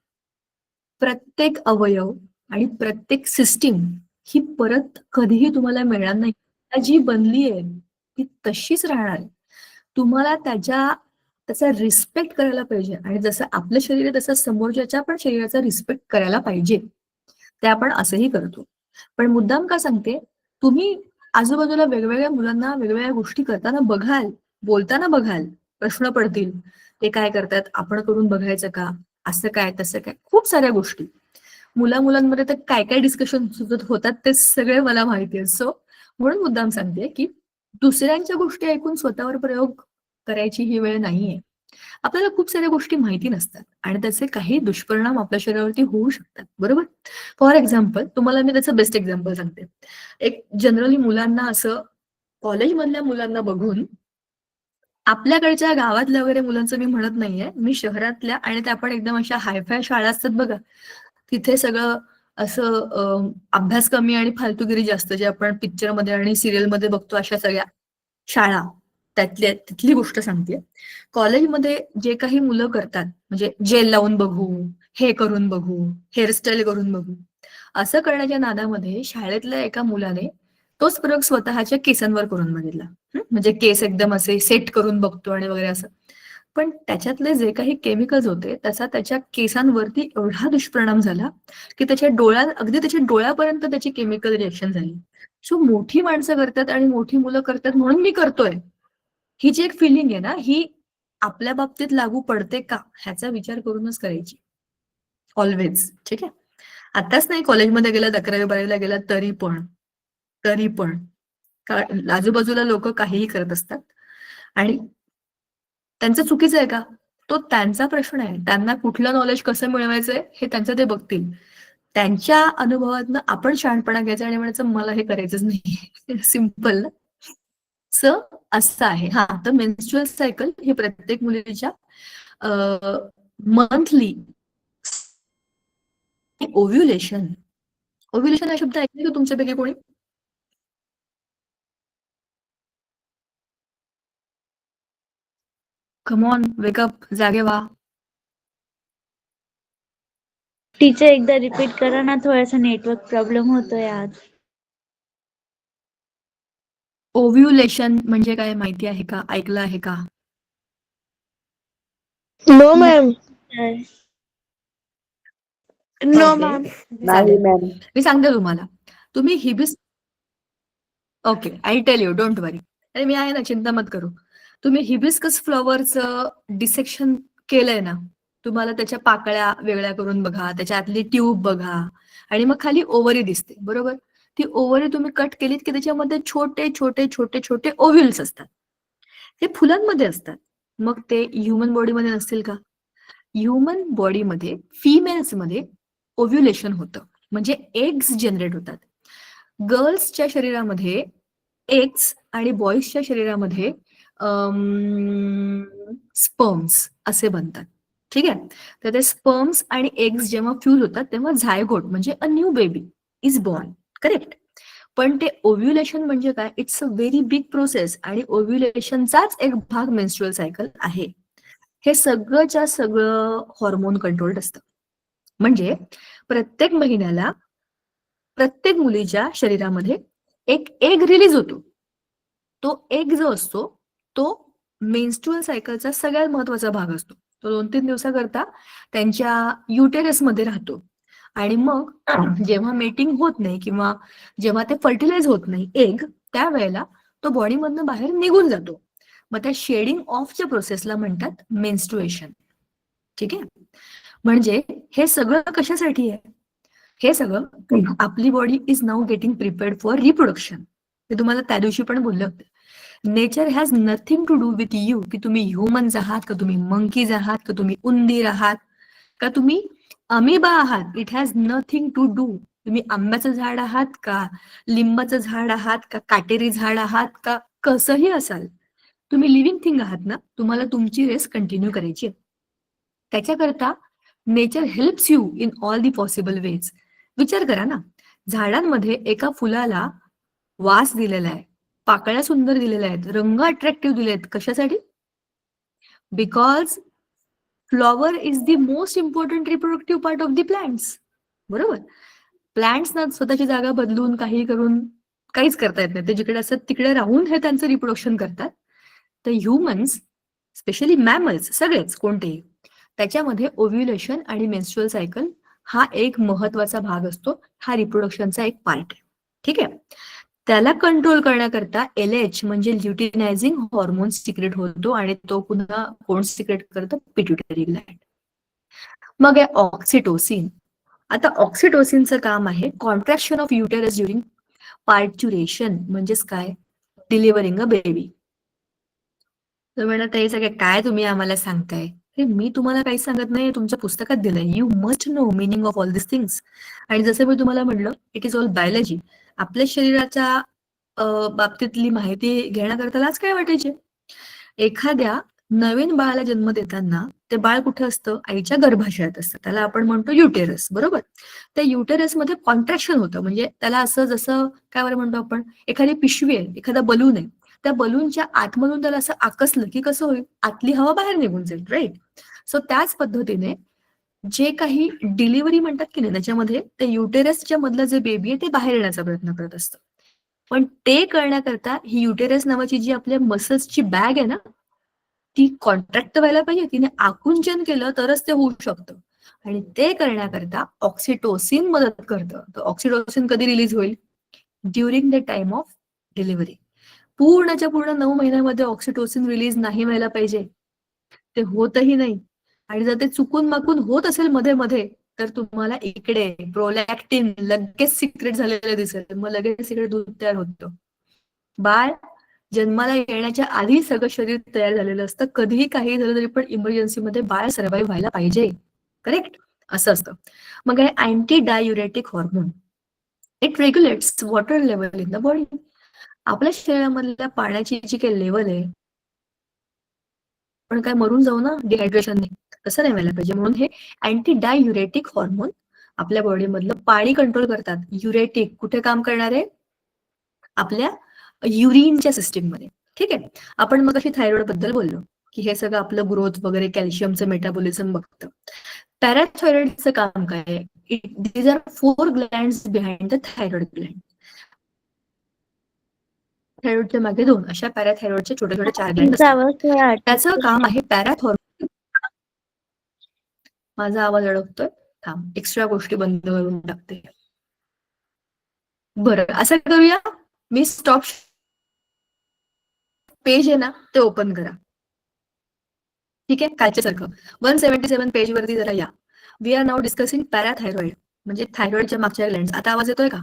प्रत्येक अवयव आणि प्रत्येक सिस्टीम ही परत कधीही तुम्हाला मिळणार नाही. आता जी बनली आहे ती तशीच राहणार आहे. तुम्हाला त्याचा रिस्पेक्ट करायला पाहिजे आणि जसं आपलं शरीर आहे तसं समोरच्याच्या पण शरीराचा रिस्पेक्ट करायला पाहिजे. ते आपण असंही करतो. पण मुद्दाम का सांगते, तुम्ही आजूबाजूला वेगवेगळ्या मुलांना वेगवेगळ्या गोष्टी करताना बघाल, बोलताना बघाल, प्रश्न पडतील. ते काय करतात, आपण करून बघायचं का? असं काय, तसं काय, खूप साऱ्या गोष्टी. मुलांमध्ये तर काय काय डिस्कशन होतात ते सगळे मला माहिती आहे. सो म्हणून मुद्दाम सांगते की दुसऱ्यांच्या गोष्टी ऐकून स्वतःवर प्रयोग करायची ही वेळ नाहीये. आपल्याला खूप साऱ्या गोष्टी माहिती नसतात आणि त्याचे काही दुष्परिणाम आपल्या शरीरावरती होऊ शकतात, बरोबर? फॉर एक्झाम्पल, तुम्हाला मी त्याचं बेस्ट एक्झाम्पल सांगते. एक जनरली मुलांना असं कॉलेजमधल्या मुलांना बघून आपल्याकडच्या गावातल्या वगैरे मुलांचं मी म्हणत नाहीये, मी शहरातल्या आणि त्या पण एकदम अशा हायफाय शाळा असतात बघा, तिथे सगळं असं अभ्यास कमी आणि फालतूगिरी जास्त, जे आपण पिक्चरमध्ये आणि सिरियलमध्ये बघतो अशा सगळ्या शाळा, तिथली गोष्ट सांगते. कॉलेजमध्ये जे काही मुलं करतात, म्हणजे जेल लावून बघू, हे करून बघू, हेअरस्टाईल करून बघू, असं करण्याच्या नादामध्ये शाळेतल्या एका मुलाने तोच प्रयोग स्वतःच्या केसांवर करून बघितला. म्हणजे केस एकदम असे सेट करून बघतो आणि वगैरे असं. पण त्याच्यातले जे काही केमिकल्स होते त्याचा त्याच्या केसांवरती एवढा दुष्परिणाम झाला की अगदी त्याच्या डोळ्यापर्यंत त्याची केमिकल रिएक्शन झाली. सो मोठी माणसं करतात आणि मोठी मुलं करतात म्हणून मी करतोय, ही जी एक फिलिंग आहे ना, ही आपल्या बाबतीत लागू पडते का ह्याचा विचार करूनच करायची. ऑलवेज. ठीक आहे. आताच नाही, कॉलेजमध्ये गेलात, 11वी-12वीला गेलात तरी पण आजूबाजूला लोक काहीही करत असतात आणि त्यांचं चुकीचं आहे का? तो त्यांचा प्रश्न आहे. त्यांना कुठलं नॉलेज कसं मिळवायचंय हे त्यांचं ते बघतील. त्यांच्या अनुभवातनं आपण शहाणपणा घ्यायचा आणि म्हणायचं मला हे करायचंच नाही. सिंपल ना. सो असं आहे. हा, तर मेन्स्ट्रुअल सायकल हे प्रत्येक मुलीच्या मंथली ओव्ह्युलेशन. ओव्ह्युलेशन हा शब्द ऐकले का तुमच्यापैकी कोणी? कम ऑन, वेकअप, जागे व्हा. टीचर एकदा रिपीट करा ना, थोडासा नेटवर्क प्रॉब्लेम होतोय आज. ओव्ह्युलेशन म्हणजे काय माहिती आहे का? ऐकलं आहे का? No ma'am. No okay, ma'am. चालेल. मी सांगते तुम्हाला. तुम्ही okay, I tell you, don't worry. अरे मी आहे ना, चिंता मत करू. तुम्ही हिबिस्कस फ्लॉवरचं डिसेक्शन केलंय ना, तुम्हाला त्याच्या पाकळ्या वेगळ्या करून बघा, त्याच्यातली ट्यूब बघा आणि मग खाली ओव्हरी दिसते, बरोबर? ती ओव्हरी तुम्ही कट केलीत की त्याच्यामध्ये छोटे छोटे छोटे छोटे ओव्ह्युल्स असतात. हे फुलांमध्ये असतात. मग ते ह्युमन बॉडीमध्ये नसतील का? ह्युमन बॉडीमध्ये फिमेल्समध्ये ओव्ह्युलेशन होतं, म्हणजे एग्स जनरेट होतात. गर्ल्सच्या शरीरामध्ये एग्स आणि बॉईजच्या शरीरामध्ये स्पर्म्स असे बनतात. ठीक आहे. तर ते स्पर्म्स आणि एग्स जेव्हा फ्यूज होतात तेव्हा झायगोट म्हणजे a new baby is born. Correct. पण ते ओव्ह्युलेशन म्हणजे काय? It's a very big process आणि ओव्ह्युलेशनचाच एक भाग मेन्स्ट्रुअल सायकल आहे. हे सगळंच्या सगळं हॉर्मोन कंट्रोल्ड असतं. म्हणजे प्रत्येक महिन्याला प्रत्येक मुलीच्या शरीरामध्ये एक एग रिलीज होतो. तो एग जो असतो तो मेन्स्ट्रुअल सायकलचा सगळ्यात महत्वाचा भाग असतो. तो 2-3 दिवसाकरता त्यांच्या युटेरसमध्ये राहतो आणि मग जेव्हा मेटिंग होत नाही किंवा जेव्हा ते फर्टिलाइज होत नाही एग, त्यावेळेला तो बॉडीमधनं बाहेर निघून जातो. मग त्या शेडिंग ऑफच्या प्रोसेसला म्हणतात मेन्स्ट्रुएशन. ठीक आहे. म्हणजे हे सगळं कशासाठी आहे? हे सगळं आपली body is now getting prepared for reproduction. ते तुम्हाला त्या दिवशी पण बोलले होते. Nature has nothing to do with you, की तुम्ही ह्युमन्स आहात का, तुम्ही मंकीज आहात का, तुम्ही उंदीर आहात का, तुम्ही अमिबा आहात. It has nothing to do. तुम्ही आंब्याचं झाड आहात का, लिंबाचं झाड आहात का, काटेरी झाड आहात का, कसंही असाल, तुम्ही लिव्हिंग थिंग आहात ना, तुम्हाला तुमची रेस कंटिन्यू करायची आहे. त्याच्याकरता nature helps you in all the possible ways. विचार करा ना, झाडांमध्ये एका फुलाला वास दिलेला आहे, पाकळ्या सुंदर दिलेल्या आहेत, रंग अट्रॅक्टिव्ह दिले आहेत. कशासाठी? Because flower is the most important reproductive part of the plants. बरोबर. प्लांट्स ना स्वतःची जागा बदलून काही करून काहीच करता येत नाही. ते जिकडे असतात तिकडे राहून हे त्यांचं रिप्रोडक्शन करतात. तर ह्युमन्स, स्पेशली मॅमल्स, सगळेच कोणतेही, त्याच्यामध्ये ओव्ह्युलेशन आणि मेन्स्ट्रुअल सायकल हा एक महत्वाचा भाग असतो. हा रिप्रोडक्शनचा एक पार्ट आहे. ठीक आहे. त्याला कंट्रोल करण्याकरता LH म्हणजे ल्युटिनायझिंग हॉर्मोन सिक्रेट होतो आणि तो पुन्हा कोण सिक्रेट करतं? Pituitary Gland. मग आहे ऑक्सिटोसिन. आता ऑक्सिटोसिनचं काम आहे कॉन्ट्रॅक्शन ऑफ युटेरस ड्युरिंग पार्च्युरेशन, म्हणजेच काय? Delivering a baby. तर म्हणत हे सगळे काय तुम्ही आम्हाला सांगताय? हे मी तुम्हाला काही सांगत नाही, तुमच्या पुस्तकात दिलंय. You must know meaning of all this things. आणि जसं मी तुम्हाला म्हणलं, इट इज ऑल बायोलॉजी. आपल्या शरीराच्या बाबतीतली माहिती घेण्याकरता लाज काय वाटायची? एखाद्या नवीन बाळाला जन्म देताना ते बाळ कुठे असतं? आईच्या गर्भाशयात असतं. त्याला आपण म्हणतो युटेरस. बरोबर. त्या युटेरसमध्ये कॉन्ट्रॅक्शन होतं. म्हणजे त्याला असं जसं काय बरं म्हणतो आपण, एखादी पिशवी आहे, एखादा बलून आहे, त्या बलूनच्या आतमधून त्याला असं आकसलं की कसं होईल? आतली हवा बाहेर निघून जाईल. राईट. सो त्याच पद्धतीने जे काही डिलिव्हरी म्हणतात की नाही, त्याच्यामध्ये ते युटेरसच्या मधलं जे बेबी आहे ते बाहेर येण्याचा प्रयत्न करत असतं. पण ते करण्याकरता ही युटेरस नावाची जी आपल्या मसल्सची बॅग आहे ना, ती कॉन्ट्रॅक्ट व्हायला पाहिजे. तिने आकुंचन केलं तरच ते होऊ शकतं. आणि ते करण्याकरता ऑक्सिटोसिन मदत करतं. तर ऑक्सिटोसिन कधी रिलीज होईल? During the time of delivery. पूर्णच्या पूर्ण 9 महिन्यामध्ये ऑक्सिटोसिन रिलीज नाही व्हायला पाहिजे. ते होतही नाही. आणि जर ते चुकून माकून होत असेल मध्ये मध्ये, तर तुम्हाला इकडे प्रोलॅक्टिन लगेच सिक्रेट झालेलं दिसेल. मग लगेच इकडे दूध तयार होतं. बाळ जन्माला येण्याच्या आधी सगळं शरीर तयार झालेलं असतं. कधीही काही झालं तरी पण इमर्जन्सीमध्ये बाळ सर्व्हाइव्ह व्हायला पाहिजे. करेक्ट. असं असतं. मग आहे anti diuretic hormone. It रेग्युलेट्स water level in the body. आपल्या शरीरामधल्या पाण्याची जी काही लेवल आहे, पण काय मरून जाऊ ना डिहायड्रेशनने, तसं नाही व्हायला पाहिजे. म्हणून हे अँटी डायुरेटिक हॉर्मोन आपल्या बॉडीमधलं पाणी कंट्रोल करतात. युरेटिक कुठे काम करणार आहे? आपल्या युरिनच्या सिस्टीममध्ये. ठीक आहे. आपण मग अशी थायरॉइड बद्दल बोललो की हे सगळं आपलं ग्रोथ वगैरे, कॅल्शियमचं मेटाबॉलिझम बघतं. पॅराथायरॉइडचं काम काय आहे? These are 4 glands behind the thyroid gland. थायरॉइडच्या मागे 2 अशा पॅराथायरॉइडचे छोटे छोटे 4 ग्लँड तुमचा असतात. आवाज थोडा त्याचं अटकतोय. काम आहे पॅराथॉर्मोन. माझा आवाज अडकतोय. थांब, एक्स्ट्रा गोष्टी बंद करून टाकते. बरं, असं करूया, मी स्टॉप पेज आहे ना ते ओपन करा. ठीक आहे. कालच्या सारखं 177 पेज वरती जरा या. We are now discussing parathyroid, म्हणजे थायरॉइडच्या मागच्या ग्लँड्स. आता आवाज येतोय का?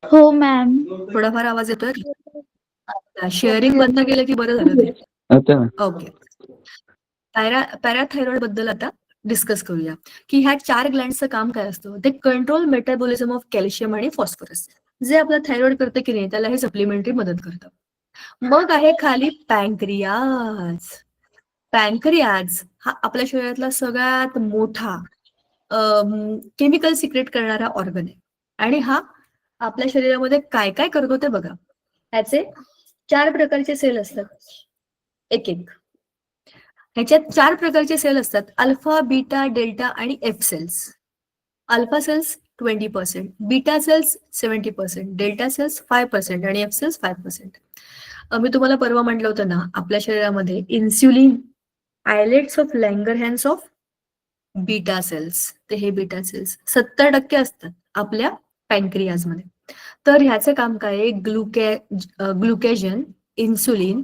हो मॅम. थोडाफार आवाज येतोय का? शेअरिंग बंद केलं की बरं झालं ते. ओके. पॅराथायरॉइड बद्दल आता डिस्कस करूया की ह्या 4 ग्लँड्सचं काम काय असतं. ते कंट्रोल मेटाबॉलिझम ऑफ कॅल्शियम आणि फॉस्फरस. जे आपलं थायरॉइड करतं की नाही, त्याला हे सप्लिमेंटरी मदत करतं. मग आहे खाली पॅनक्रियाज. पॅनक्रियाज हा आपल्या शरीरातला सगळ्यात मोठा केमिकल सिक्रेट करणारा ऑर्गन आहे. आणि हा आपल्या शरीरामध्ये काय काय करतो ते बघा. त्याचे 4 प्रकारचे सेल असतात. एक एक ह्याच्यात 4 प्रकारचे सेल असतात. अल्फा, बीटा, डेल्टा आणि F cells. Alpha cells 20%, beta cells 70%, delta cells 5% आणि एफ सेल्स 5%. मी तुम्हाला परवा म्हटलं होतं ना, आपल्या शरीरामध्ये insulin, islets of Langerhans of beta cells, ते हे बीटा सेल्स 70% असतात आपल्या पॅनक्रियाजमध्ये. तर ह्याचं काम काय आहे? ग्लुकेजन इन्सुलिन,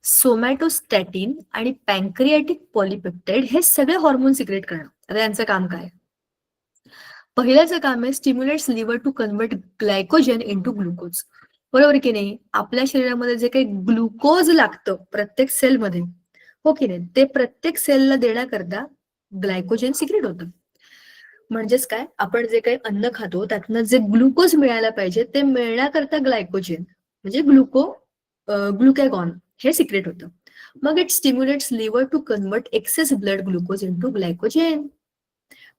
सोमॅटोस्टॅटिन आणि पॅन्क्रियाटिक पॉलिपेप्टाइड हे सगळे हॉर्मोन सिक्रेट करणं. आता यांचं काम काय? पहिल्याचं काम आहे stimulates liver to convert glycogen into glucose. बरोबर की नाही? आपल्या शरीरामध्ये जे काही ग्लुकोज लागतं प्रत्येक सेलमध्ये, हो की नाही, ते प्रत्येक सेलला देण्याकरता ग्लायकोजन सिक्रेट होतं. म्हणजेच काय, आपण जे काही अन्न खातो त्यातनं जे ग्लुकोज मिळायला पाहिजे ते मिळण्याकरता ग्लायकोजन म्हणजे ग्लुकॅगॉन हे सिक्रेट होतं. मग it stimulates liver to convert excess blood glucose into glycogen.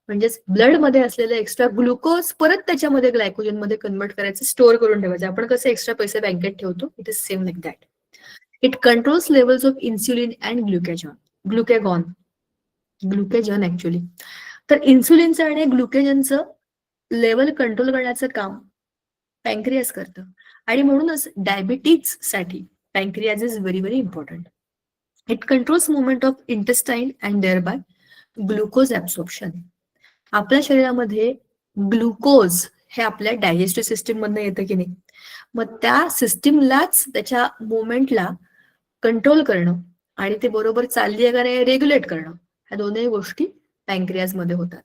म्हणजेच ब्लड मध्ये असलेलं एक्स्ट्रा ग्लुकोज परत त्याच्यामध्ये ग्लायकोजन मध्ये कन्वर्ट करायचं, स्टोअर करून ठेवायचं. आपण कसं एक्स्ट्रा पैसे बँकेत ठेवतो, it is same like that. It controls levels of insulin and glucagon actually. तर इन्सुलिनचं आणि ग्लुकेजनचं लेवल कंट्रोल करण्याचं काम पॅन्क्रियाज करतं. आणि म्हणूनच डायबिटीज साठी pancreas is very very important. It controls movement of intestine and thereby glucose absorption. आपल्या शरीरामध्ये ग्लुकोज हे आपल्या डायजेस्टिव्ह सिस्टीम मधनं येतं की नाही, मग त्या सिस्टीमलाच त्याच्या मुवमेंटला कंट्रोल करणं आणि ते बरोबर चालली आहे का नाही रेग्युलेट करणं, ह्या दोनही गोष्टी पॅन्क्रियाज मध्ये होतात.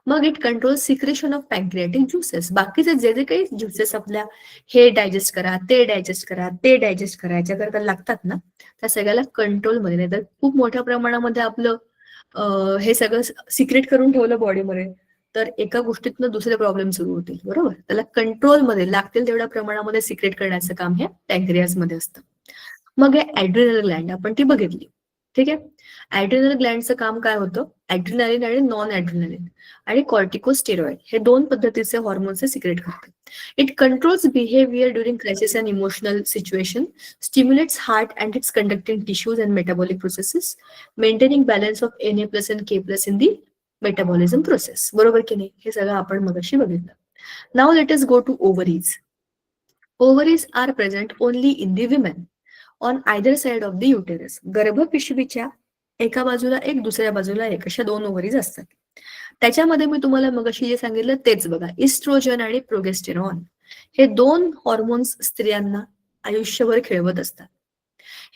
मग it control secretion of pancreatic juices. बाकीचे जे जे काही ज्युसेस आपल्या हे डायजेस्ट करा, ते डायजेस्ट करा, ते डायजेस्ट करा याच्याकरता लागतात ना, त्या सगळ्याला कंट्रोलमध्ये. नाही तर खूप मोठ्या प्रमाणामध्ये आपलं हे सगळं सिक्रेट करून ठेवलं बॉडीमध्ये तर एका गोष्टीतनं दुसरे प्रॉब्लेम सुरू होतील. बरोबर, त्याला कंट्रोलमध्ये लागतील तेवढ्या प्रमाणामध्ये सिक्रेट करण्याचं काम हे पॅन्क्रियाज मध्ये असतं. मग हे ऍड्रिनल ग्लँड आपण ती बघितली, ठीक आहे. ऍड्रिनल ग्लँडचं काम काय होतं? ऍड्रिनालिन आणि नॉन ऍड्रिनालिन आणि कॉर्टिकोस्टेरॉइड हे दोन पद्धतीचे हॉर्मोन्स सिक्रेट करतात. It controls behaviour during crisis and emotional situation, stimulates heart and its conducting tissues and metabolic processes, maintaining balance of Na plus and K+ in the metabolism process. बरोबर की नाही? हे सगळं आपण मगाशी बघितलं. Now let us go to ovaries. Ovaries are present only in the women on either side of the uterus. गर्भपिशवीच्या एका बाजूला एक, दुसऱ्या बाजूला एक, अशा दोन ओव्हरीज असतात. त्याच्यामध्ये मी तुम्हाला मगाशी जे सांगितलं तेच बघा, इस्ट्रोजन आणि प्रोगेस्टेरॉन हे दोन हॉर्मोन्स स्त्रियांना आयुष्यभर खेळवत असतात.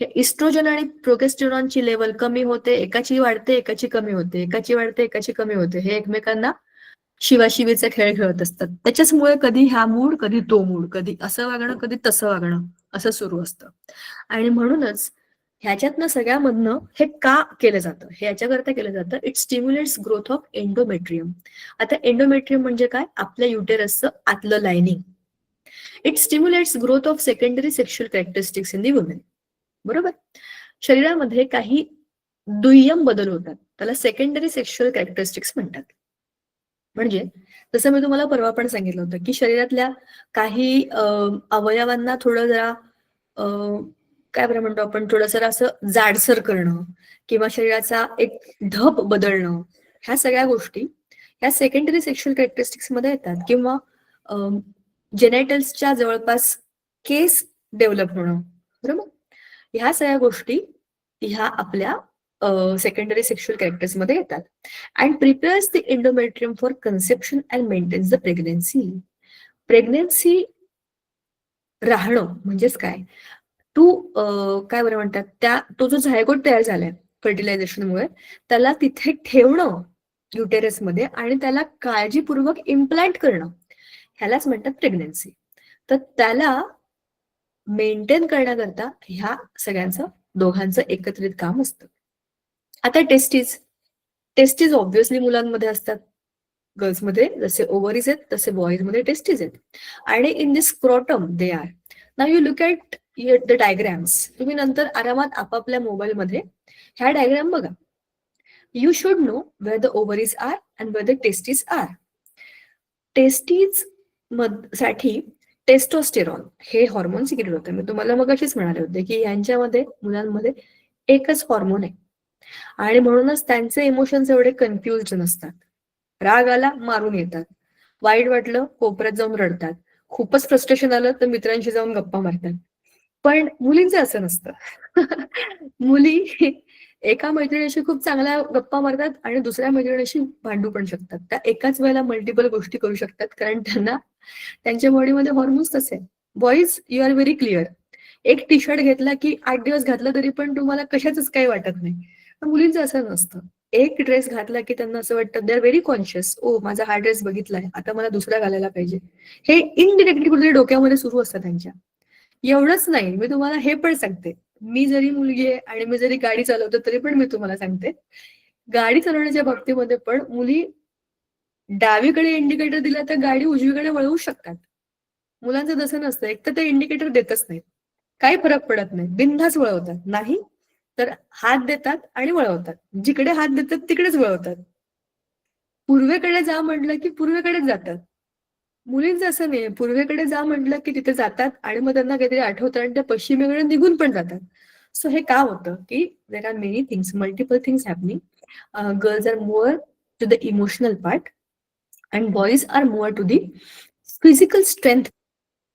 हे इस्ट्रोजन आणि प्रोगेस्टेरॉनची लेवल कमी होते, एकाची वाढते, एकाची कमी होते, एकाची वाढते, एकाची कमी होते. हे एकमेकांना शिवाशिवीचा खेळ खेळत असतात. त्याच्याचमुळे कधी ह्या मूड, कधी तो मूड, कधी असं वागणं, कधी तसं वागणं असं सुरू असतं. आणि म्हणूनच ह्याच्यातनं सगळ्यामधनं हे का केलं जातं, हे याच्याकरता केलं जातं, it stimulates growth of endometrium. आता एंडोमेट्रियम म्हणजे काय? आपल्या युटेरसचं आतलं lining. It stimulates growth of secondary sexual characteristics in the women. बरोबर, शरीरामध्ये काही दुय्यम बदल होतात, त्याला सेकंडरी सेक्शुअल कॅरेक्टरिस्टिक्स म्हणतात. म्हणजे जसं मी तुम्हाला परवा पण सांगितलं होतं की शरीरातल्या काही अवयवांना थोडं जरा काय बरं म्हणतो आपण, थोडंसं असं जाडसर करणं किंवा शरीराचा एक ढब बदलणं, ह्या सगळ्या गोष्टी ह्या सेकंडरी सेक्शुअल कॅरेक्टरिस्टिक्स मध्ये येतात. किंवा जेनेटल्सच्या जवळपास केस डेव्हलप होणं, बरोबर, ह्या सगळ्या गोष्टी ह्या आपल्या सेकंडरी सेक्शुअल कॅरेक्टर्स मध्ये येतात. And prepares the endometrium for conception and maintains the pregnancy. Pregnancy राहणं म्हणजेच काय, काय बरं म्हणतात, तो जो झायगोट तयार झालाय फर्टिलायझेशनमुळे, त्याला तिथे ठेवणं युटेरसमध्ये आणि त्याला काळजीपूर्वक इम्प्लांट करणं, ह्यालाच म्हणतात प्रेग्नन्सी. तर त्याला मेंटेन करण्याकरता ह्या सगळ्यांचं दोघांचं एकत्रित काम असतं. आता टेस्टीज ऑब्व्हियसली मुलांमध्ये असतात, गर्ल्समध्ये जसे ओव्हरीज आहेत तसे बॉईजमध्ये टेस्टीज आहेत. आणि in this scrotum they are. Now you look at the diagrams. तुम्ही नंतर आरामात आपापल्या मोबाईलमध्ये ह्या डायग्राम बघा. You should know where the ovaries are and where the testes are. Testes साठी टेस्टोस्टेरॉन हे हॉर्मोन सिक्रेट होतं. मी तुम्हाला मगाशीच म्हणाले होते की यांच्यामध्ये मुलांमध्ये एकच हॉर्मोन आहे आणि म्हणूनच त्यांचे इमोशन्स एवढे कन्फ्युज्ड नसतात. राग आला मारून येतात, वाईट वाटलं कोपऱ्यात जाऊन रडतात, खूपच फ्रस्ट्रेशन आलं तर मित्रांशी जाऊन गप्पा मारतात. पण मुलींचं असं नसतं. मुली एका मैत्रिणीशी खूप चांगल्या गप्पा मारतात आणि दुसऱ्या मैत्रिणीशी भांडू पण शकतात. त्या एकाच वेळेला मल्टिपल गोष्टी करू शकतात कारण त्यांना त्यांच्या बॉडीमध्ये हॉर्मोन्स तसे. Boys, you are very clear एक टी शर्ट घेतला की 8 दिवस घातला तरी पण तुम्हाला कशाचंच काही वाटत नाही. पण मुलींचं असं नसतं. एक ड्रेस घातला की त्यांना असं वाटतं, दे आर व्हेरी कॉन्शियस, ओ माझा हा ड्रेस बघितलाय, आता मला दुसरा घालायला पाहिजे. हे इनडिरेक्टली कुठेतरी डोक्यामध्ये सुरू असतं त्यांच्या. एवढंच नाही, मी तुम्हाला हे पण सांगते, मी जरी मुलगी आहे आणि मी जरी गाडी चालवते तरी पण मी तुम्हाला सांगते, गाडी चालवण्याच्या बाबतीमध्ये पण मुली डावीकडे इंडिकेटर दिला तर गाडी उजवीकडे वळवू शकतात. मुलांचं तसं नसतं. एक तर ते इंडिकेटर देतच नाहीत. काही फरक पडत नाही. बिनधास्त वळवतात. नाही तर हात देतात आणि वळवतात. जिकडे हात देतात तिकडेच वळवतात. पूर्वेकडे जा म्हटलं की पूर्वेकडेच जातात. मुलींचं असं नाही. पूर्वेकडे जा म्हटलं की तिथे जातात आणि मग त्यांना काहीतरी आठवतं आणि त्या पश्चिमेकडे निघून पण जातात. सो हे का होतं की there are many things, multiple things happening. Girls are more to the emotional part and boys are more to the physical strength.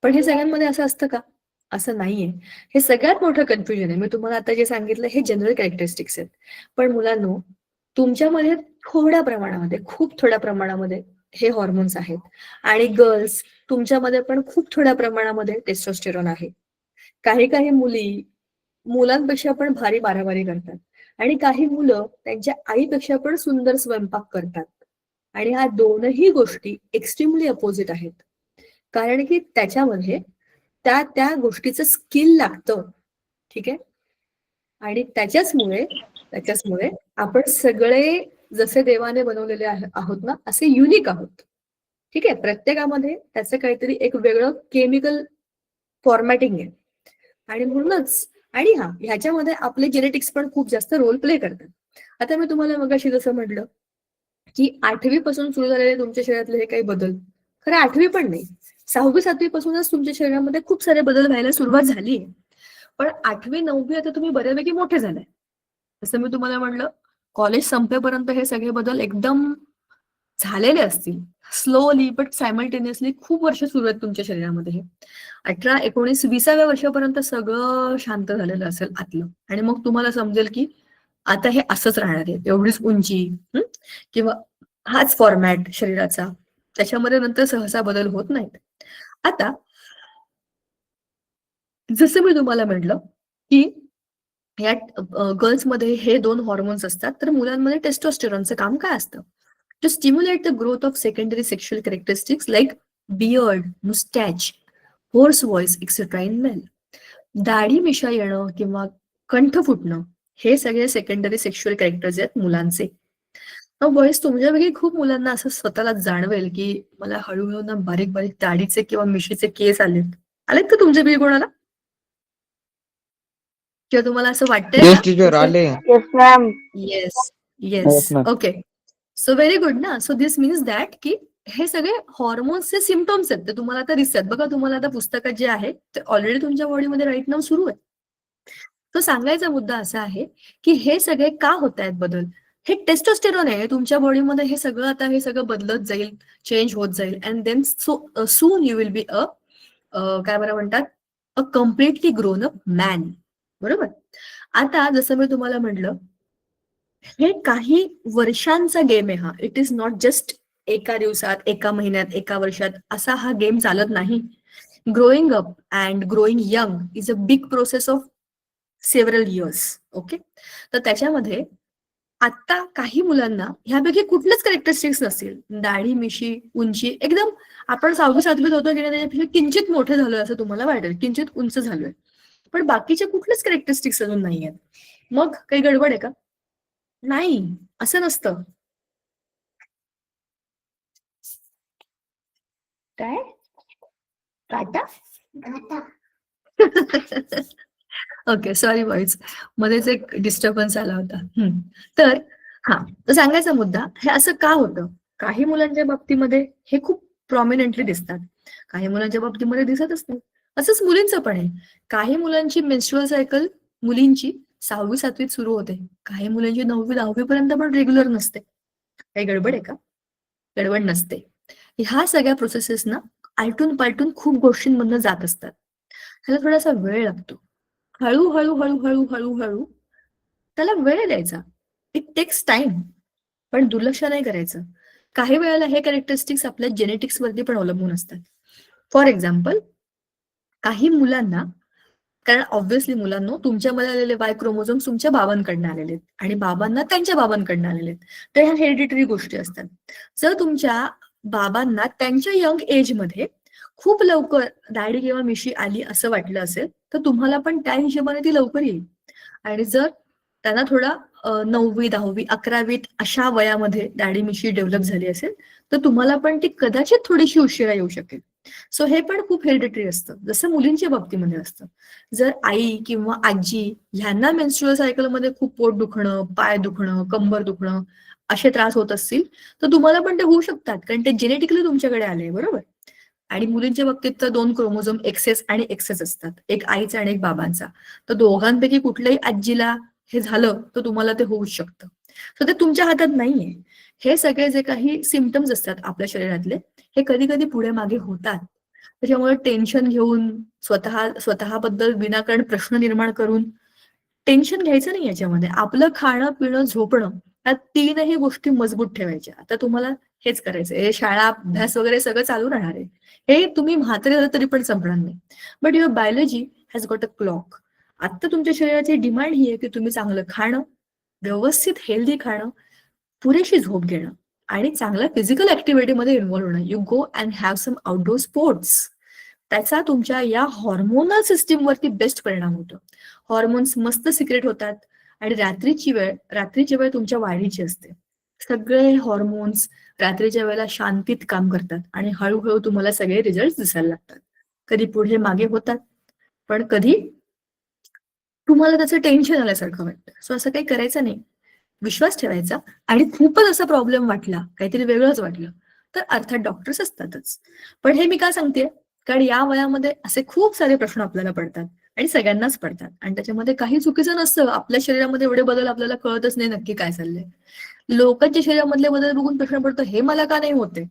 पण हे सगळ्यांमध्ये असं असतं का? असं नाहीये. हे सगळ्यात मोठं कन्फ्युजन आहे. मी तुम्हाला आता जे सांगितलं हे जनरल कॅरेक्टरिस्टिक्स आहेत. पण मुलांनो, तुमच्यामध्ये थोड्या प्रमाणामध्ये, खूप थोड्या प्रमाणामध्ये हे हॉर्मोन्स आहेत. आणि गर्ल्स, तुमच्यामध्ये पण खूप थोड्या प्रमाणामध्ये टेस्टोस्टेरॉन आहे. काही काही मुली मुलांपेक्षा पण भारी मारामारी करतात. आणि काही मुलं त्यांच्या आईपेक्षा पण सुंदर स्वयंपाक करतात. आणि ह्या दोनही गोष्टी एक्स्ट्रीमली अपोजिट आहेत. कारण की त्याच्यामध्ये त्या त्या गोष्टीचं स्किल लागतं. ठीक आहे. आणि त्याच्याचमुळे आपण सगळे जसे देवाने बनवलेले आहोत ना, असे युनिक आहोत. ठीक आहे. प्रत्येकामध्ये त्याचं काहीतरी एक वेगळं केमिकल फॉर्मॅटिंग आहे. आणि म्हणूनच आणि ह्याच्यामध्ये आपले जेनेटिक्स पण खूप जास्त रोल प्ले करतात. आता मी तुम्हाला मगाशी जसं म्हटलं की 8वी पासून सुरू झालेले तुमच्या शरीरातले हे काही बदल, खरं 8वी पण नाही, 6वी-7वी पासूनच तुमच्या शरीरामध्ये खूप सारे बदल व्हायला सुरुवात झाली आहे. पण 8वी-9वी आता तुम्ही बऱ्यापैकी मोठे झालाय. जसं मी तुम्हाला म्हणलं, कॉलेज संपेपर्यंत हे सगळे बदल एकदम झालेले असतील. स्लोली बट सायमल्टेनियसली खूप वर्ष सुरू आहेत तुमच्या शरीरामध्ये. हे 18, 19, 20व्या वर्षापर्यंत सगळं शांत झालेलं असेल आतलं. आणि मग तुम्हाला समजेल की आता हे असंच राहणार आहे. एवढीच उंची किंवा हाच फॉर्मॅट शरीराचा. त्याच्यामध्ये नंतर सहसा बदल होत नाहीत. आता जसं मी तुम्हाला म्हटलं की या गर्ल्समध्ये हे 2 हॉर्मोन्स असतात, तर मुलांमध्ये टेस्टोस्टेरॉनचं काम काय असतं? To stimulate the growth of secondary sexual characteristics like beard, moustache, hoarse voice etcetera in male. दाढी मिशा येणं किंवा कंठ फुटणं हे सगळे सेकंडरी सेक्शुअल कॅरेक्टर्स आहेत मुलांचे. बॉईज, तुमच्यापैकी खूप मुलांना असं स्वतःला जाणवेल की मला हळूहळू ना बारीक बारीक दाढीचे किंवा मिशीचे केस आलेत. आलेत का तुमच्यापैकी कोणाला? किंवा तुम्हाला असं वाटतंय येस का? टीचर आले. Yes, ma'am. Yes, Yes, yes. ma'am. Okay. So very good ना. सो दिस मीन्स दॅट की हे सगळे हॉर्मोन्सचे सिम्पटम्स आहेत. ते तुम्हाला आता दिसतात. बघा, तुम्हाला आता पुस्तकात जे आहे ते ऑलरेडी तुमच्या बॉडीमध्ये राईट नाव सुरू आहे. तो सांगायचा मुद्दा असा आहे की हे सगळे का होत आहेत बदल? हे टेस्टोस्टेरॉन आहे तुमच्या बॉडीमध्ये. हे सगळं आता हे सगळं बदलत जाईल, चेंज होत जाईल. And then soon you will be काय बरं म्हणतात, a completely grown up man. बरोबर. आता जसं मी तुम्हाला म्हटलं, हे काही वर्षांचा गेम आहे हा. इट इज नॉट जस्ट एका दिवसात, एका महिन्यात, एका वर्षात असा हा गेम चालत नाही. Growing up and growing young is a big process of several years. Okay. तर त्याच्यामध्ये आता काही मुलांना ह्यापैकी कुठलेच कॅरेक्टरिस्टिक्स नसतील. दाढी, मिशी, उंची एकदम आपण 6वी-7वीत होतो की नाही त्याच्यापेक्षा किंचित मोठे झालोय असं तुम्हाला वाटेल, किंचित उंच झालोय. पण बाकीचे कुठलेच कॅरेक्टरिस्टिक्स अजून नाही आहेत. मग काही गडबड आहे का? नाही, असं नसतं. काय? काटा? ओके, सॉरी बॉईज, मध्येच एक डिस्टर्बन्स आला होता. तर तर सांगायचा मुद्दा, हे असं का होतं? काही मुलांच्या बाबतीमध्ये हे खूप प्रॉमिनंटली दिसतात, काही मुलांच्या बाबतीमध्ये दिसतच नाही. असंच मुलींचं पण आहे. काही मुलांची मेन्स्ट्रुअल सायकल मुलींची 6वी-7वीत सुरू होते. काही मुलांची 9वी-10वी पर्यंत पण रेग्युलर नसते. काही गडबड आहे का? गडबड नसते. ह्या सगळ्या प्रोसेसेस ना आलटून पालटून खूप गोष्टींमधनं जात असतात. ह्याला थोडासा वेळ लागतो. हळूहळू हळूहळू हळूहळू त्याला वेळ द्यायचा. It takes time. पण दुर्लक्ष नाही करायचं. काही वेळेला हे कॅरेक्टरिस्टिक्स आपल्या जेनेटिक्स वरती पण अवलंबून असतात. फॉर एक्झाम्पल, काही मुलांना कारण ऑब्व्हियसली मुलांनो, तुमच्यामध्ये आलेले वाय क्रोमोझोम तुमच्या बाबांकडनं आलेले आहेत आणि बाबांना त्यांच्या बाबांकडनं आलेले आहेत. तर ह्या हेरिडिटरी गोष्टी असतात. जर तुमच्या बाबांना त्यांच्या यंग एजमध्ये खूप लवकर दाढी किंवा मिशी आली असं वाटलं असेल, तर तुम्हाला पण त्या हिशोबाने ती लवकर येईल. आणि जर त्यांना थोडा 9वी, 10वी, 11वीत अशा वयामध्ये दाढी मिशी डेव्हलप झाली असेल, तर तुम्हाला पण ती कदाचित थोडीशी उशिरा येऊ शकेल. सो हे पण खूप हेरिडिटरी असतं, जसं मुलींच्या बाबतीमध्ये असतं. जर आई किंवा आजी ह्यांना मेन्स्ट्रुअल सायकलमध्ये खूप पोट दुखणं, पाय दुखणं, कंबर दुखणं असे त्रास होत असतील, तर तुम्हाला पण ते होऊ शकतात, कारण ते जेनेटिकली तुमच्याकडे आले, बरोबर. आणि मुलींच्या बाबतीत तर 2 क्रोमोझोम एक्सेस आणि एक्सेस असतात, एक आईचा आणि एक बाबांचा. तर दोघांपैकी कुठल्याही आजीला हे झालं तर तुम्हाला ते होऊच शकतं. तर ते तुमच्या हातात नाहीये. हे सगळे जे काही सिम्पटम्स असतात आपल्या शरीरातले, हे कधी कधी पुढे मागे होतात. त्याच्यामुळे टेन्शन घेऊन स्वतःबद्दल विनाकारण प्रश्न निर्माण करून टेन्शन घ्यायचं नाही याच्यामध्ये. आपलं खाणं, पिणं, झोपणं या 3ही गोष्टी मजबूत ठेवायच्या. आता तुम्हाला हेच करायचंय. हे शाळा, अभ्यास वगैरे सगळं चालू राहणार आहे. हे तुम्ही म्हातारे झालं तरी पण संपणार नाही. But your biology has got a clock. आता तुमच्या शरीराची डिमांड ही आहे की तुम्ही चांगलं खाणं, व्यवस्थित हेल्दी खाणं, पुरेशी झोप घेणं आणि चांगल्या फिजिकल ऍक्टिव्हिटीमध्ये इन्व्हॉल्व्ह होणं. You go and have some outdoor sports. त्याचा तुमच्या या हॉर्मोनल सिस्टीमवरती बेस्ट परिणाम होतो. हॉर्मोन्स मस्त सिक्रेट होतात आणि रात्रीची वेळ तुमच्या वाढीची असते. सगळे हॉर्मोन्स रात्रीच्या वेळेला शांतीत काम करतात आणि हळूहळू तुम्हाला सगळे रिझल्ट दिसायला लागतात. कधी पुढे मागे होतात, पण कधी तुम्हाला त्याचं टेन्शन आल्यासारखं वाटतं. सो असं काही करायचं नाही. विश्वास ठेवायचा आणि खूपच असा प्रॉब्लेम वाटला, काहीतरी वेगळंच वाटलं, तर अर्थात डॉक्टर्स असतातच. पण हे मी का सांगते, कारण या वयामध्ये असे खूप सारे प्रश्न आपल्याला पडतात आणि सगळ्यांनाच पडतात आणि त्याच्यामध्ये काही चुकीचं नसतं. आपल्या शरीरामध्ये एवढे बदल आपल्याला कळतच नाही नक्की काय चाललंय. लोकांच्या शरीरामधले बदल बघून प्रश्न पडतो, हे मला का नाही होते.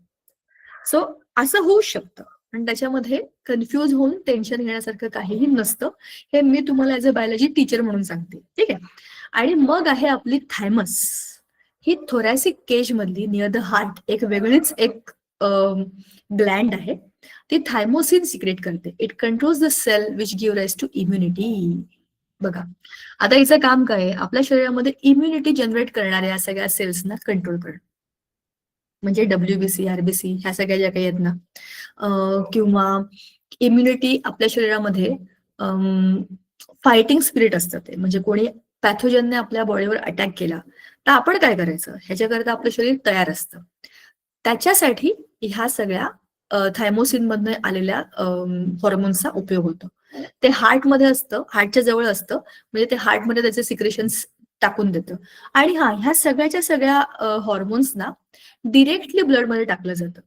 सो असं होऊ शकतं आणि त्याच्यामध्ये कन्फ्युज होऊन टेन्शन घेण्यासारखं काहीही नसतं. हे मी तुम्हाला ऍज अ बायोलॉजी टीचर म्हणून सांगते, ठीक आहे. आणि मग आहे आपली थायमस. ही थोरॅसिक केज मधली नियर द हार्ट एक वेगळीच एक ग्लँड आहे. ती थायमोसिन सिक्रेट करते. It controls the cell which give rise to immunity. बघा, आता हिचं काम काय आहे, आपल्या शरीरामध्ये इम्युनिटी जनरेट करणाऱ्या या सगळ्या सेल्सना कंट्रोल करणं. म्हणजे WBC, RBC ह्या सगळ्या ज्या काही आहेत ना, किंवा इम्युनिटी आपल्या शरीरामध्ये फायटिंग स्पिरिट असतं. ते म्हणजे कोणी पॅथोजनने आपल्या बॉडीवर अटॅक केला तर आपण काय करायचं, ह्याच्याकरता आपलं शरीर तयार असतं. त्याच्यासाठी ह्या सगळ्या थायमोसिन मधनं आलेल्या हॉर्मोन्सचा उपयोग होतो. ते हार्टमध्ये असतं, हार्टच्या जवळ असतं, म्हणजे ते हार्टमध्ये त्याचे सिक्रेशन्स टाकून देतं. आणि ह्या सगळ्याच्या सगळ्या हॉर्मोन्सना डिरेक्टली ब्लडमध्ये टाकलं जातं.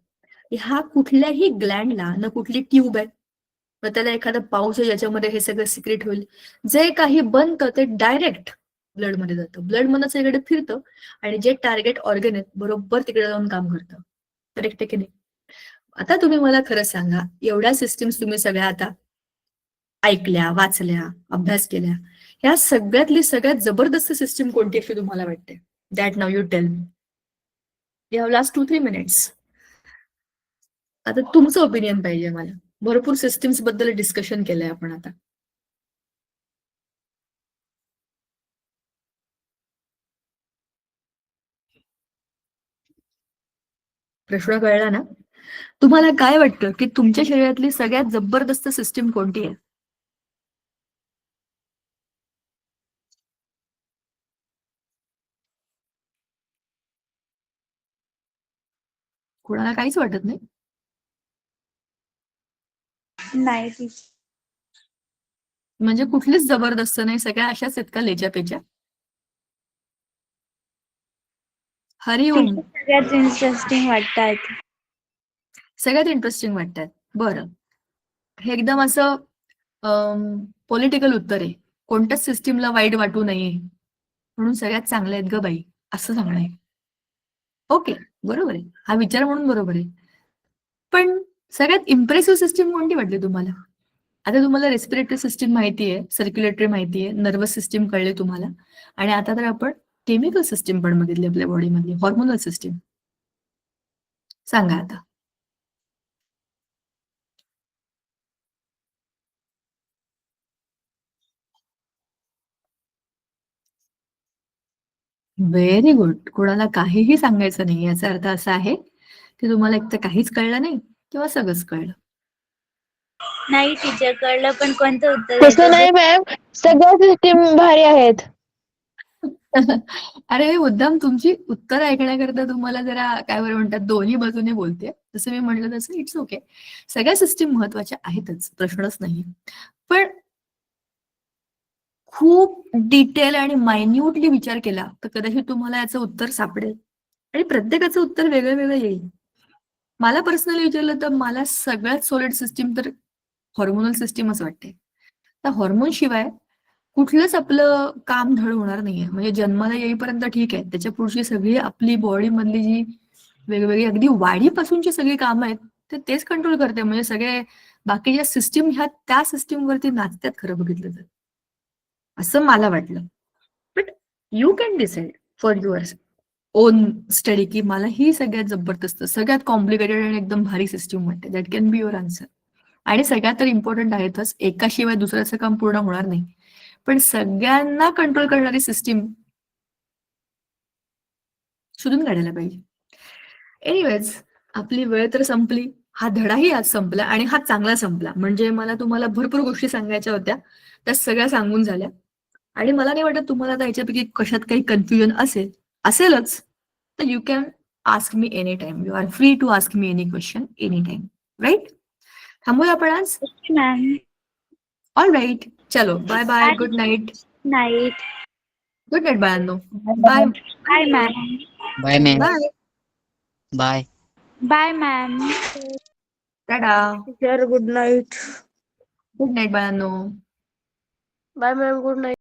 ह्या कुठल्याही ग्लँडला ना कुठली ट्यूब आहे, मग त्याला एखादा पाऊस आहे ज्याच्यामध्ये हे सगळं सिक्रेट होईल. जे काही बनतं ते डायरेक्ट ब्लडमध्ये जातं. ब्लड मधनं सगळीकडे फिरतं आणि जे टार्गेट ऑर्गन आहेत बरोबर तिकडे जाऊन काम करतं. करेक्ट आहे की नाही? आता तुम्ही मला खरं सांगा, एवढ्या सिस्टीम्स तुम्ही सगळ्या आता ऐकल्या, वाचल्या, अभ्यास केल्या, ह्या सगळ्यातली सगळ्यात जबरदस्त सिस्टीम कोणती अशी तुम्हाला वाटते? That now you tell me. You have last 2-3 minutes. आता तुमचं ओपिनियन पाहिजे मला. भरपूर सिस्टीम्स बद्दल डिस्कशन केलंय आपण आता. प्रश्न कळला ना? तुम्हाला काय वाटतं की तुमच्या शरीरातली सगळ्यात जबरदस्त सिस्टीम कोणती आहे? कोणाला काहीच वाटत नाही? नाही ती म्हणजे कुठलीच जबरदस्त नाही, सगळ्या अशाच आहेत का लेच्या-पेच्या? हरिओम. तिचे सगळ्यात इंटरेस्टिंग वाटतात. सगळ्यात इंटरेस्टिंग वाटतात. बरं, हे एकदम असं पॉलिटिकल उत्तर आहे. कोणत्याच सिस्टीमला वाईट वाटू नये म्हणून सगळ्यात चांगल्या आहेत ग बाई, असं सांगणं आहे. ओके, बरोबर आहे. हा विचार म्हणून बरोबर आहे. पण सगळ्यात इम्प्रेसिव्ह सिस्टीम कोणती वाटली तुम्हाला? आता तुम्हाला रेस्पिरेटरी सिस्टीम माहिती आहे, सर्क्युलेटरी माहिती आहे, नर्वस सिस्टीम कळले तुम्हाला, आणि आता तर आपण केमिकल सिस्टीम पण बघितली आपल्या बॉडीमधली, हॉर्मोनल सिस्टीम. सांगा आता. Very good. कोणाला काहीही सांगायचं नाही याचा अर्थ असा आहे की तुम्हाला एकतर काहीच कळलं नाही किंवा सगळंच कळलं. नाही टीचर, कळलं पण कोणतं उत्तर तसं द्यायचं नाही मॅम, सगळ्या सिस्टीम भारी आहेत. अरे मी मुद्दाम तुमची उत्तर ऐकण्याकरता तुम्हाला जरा काय बरं म्हणतात दोन्ही बाजूने बोलते. जसं मी म्हटलं तसं इट्स ओके. सगळ्या सिस्टीम महत्वाच्या आहेतच, प्रश्नच नाही. पण खूप डिटेल आणि मायन्यूटली विचार केला तर कदाचित तुम्हाला याचं उत्तर सापडेल आणि प्रत्येकाचं उत्तर वेगळं वेगळं येईल. मला पर्सनली विचारलं तर मला सगळ्यात सॉलिड सिस्टीम तर हॉर्मोनल सिस्टीमच वाटते. तर हॉर्मोन शिवाय कुठलंच आपलं काम धड होणार नाहीये. म्हणजे जन्माला येईपर्यंत ठीक आहे, त्याच्या पुढची सगळी आपली बॉडी मधली जी वेगवेगळी अगदी वाढीपासूनची सगळी कामं आहेत ते तेच कंट्रोल करते. म्हणजे सगळे बाकीच्या सिस्टीम ह्या त्या सिस्टीम वरती नाचतात खरं बघितलं तर, असं मला वाटलं. But you can decide for your on study की मला ही सगळ्यात जबरदस्त, सगळ्यात कॉम्प्लिकेटेड आणि एकदम भारी सिस्टीम वाटते. That can be your answer. आणि सगळ्यात तर इम्पॉर्टंट आहेतच, एकाशिवाय दुसऱ्याचं काम पूर्ण होणार नाही. पण सगळ्यांना कंट्रोल करणारी सिस्टीम शोधून काढायला पाहिजे. एनिवेज, आपली वेळ तर संपली. हा धडाही आज संपला आणि हा चांगला संपला. म्हणजे मला तुम्हाला भरपूर गोष्टी सांगायच्या होत्या, त्या सगळ्या सांगून झाल्या. आणि मला नाही वाटत तुम्हाला आता याच्यापैकी कशात काही कन्फ्युजन असेलच, तर you can ask me any time. You are free to ask me any question any time. Right? थांबूया आपण आज. मॅम. All right. चलो bye bye. Good night. Night. Good night बाळांनो. Bye. Bye ma'am. Bye ma'am. Bye. Bye. Bye ma'am. Tata. Teacher good night. Good night बाळांनो. Bye ma'am, good night.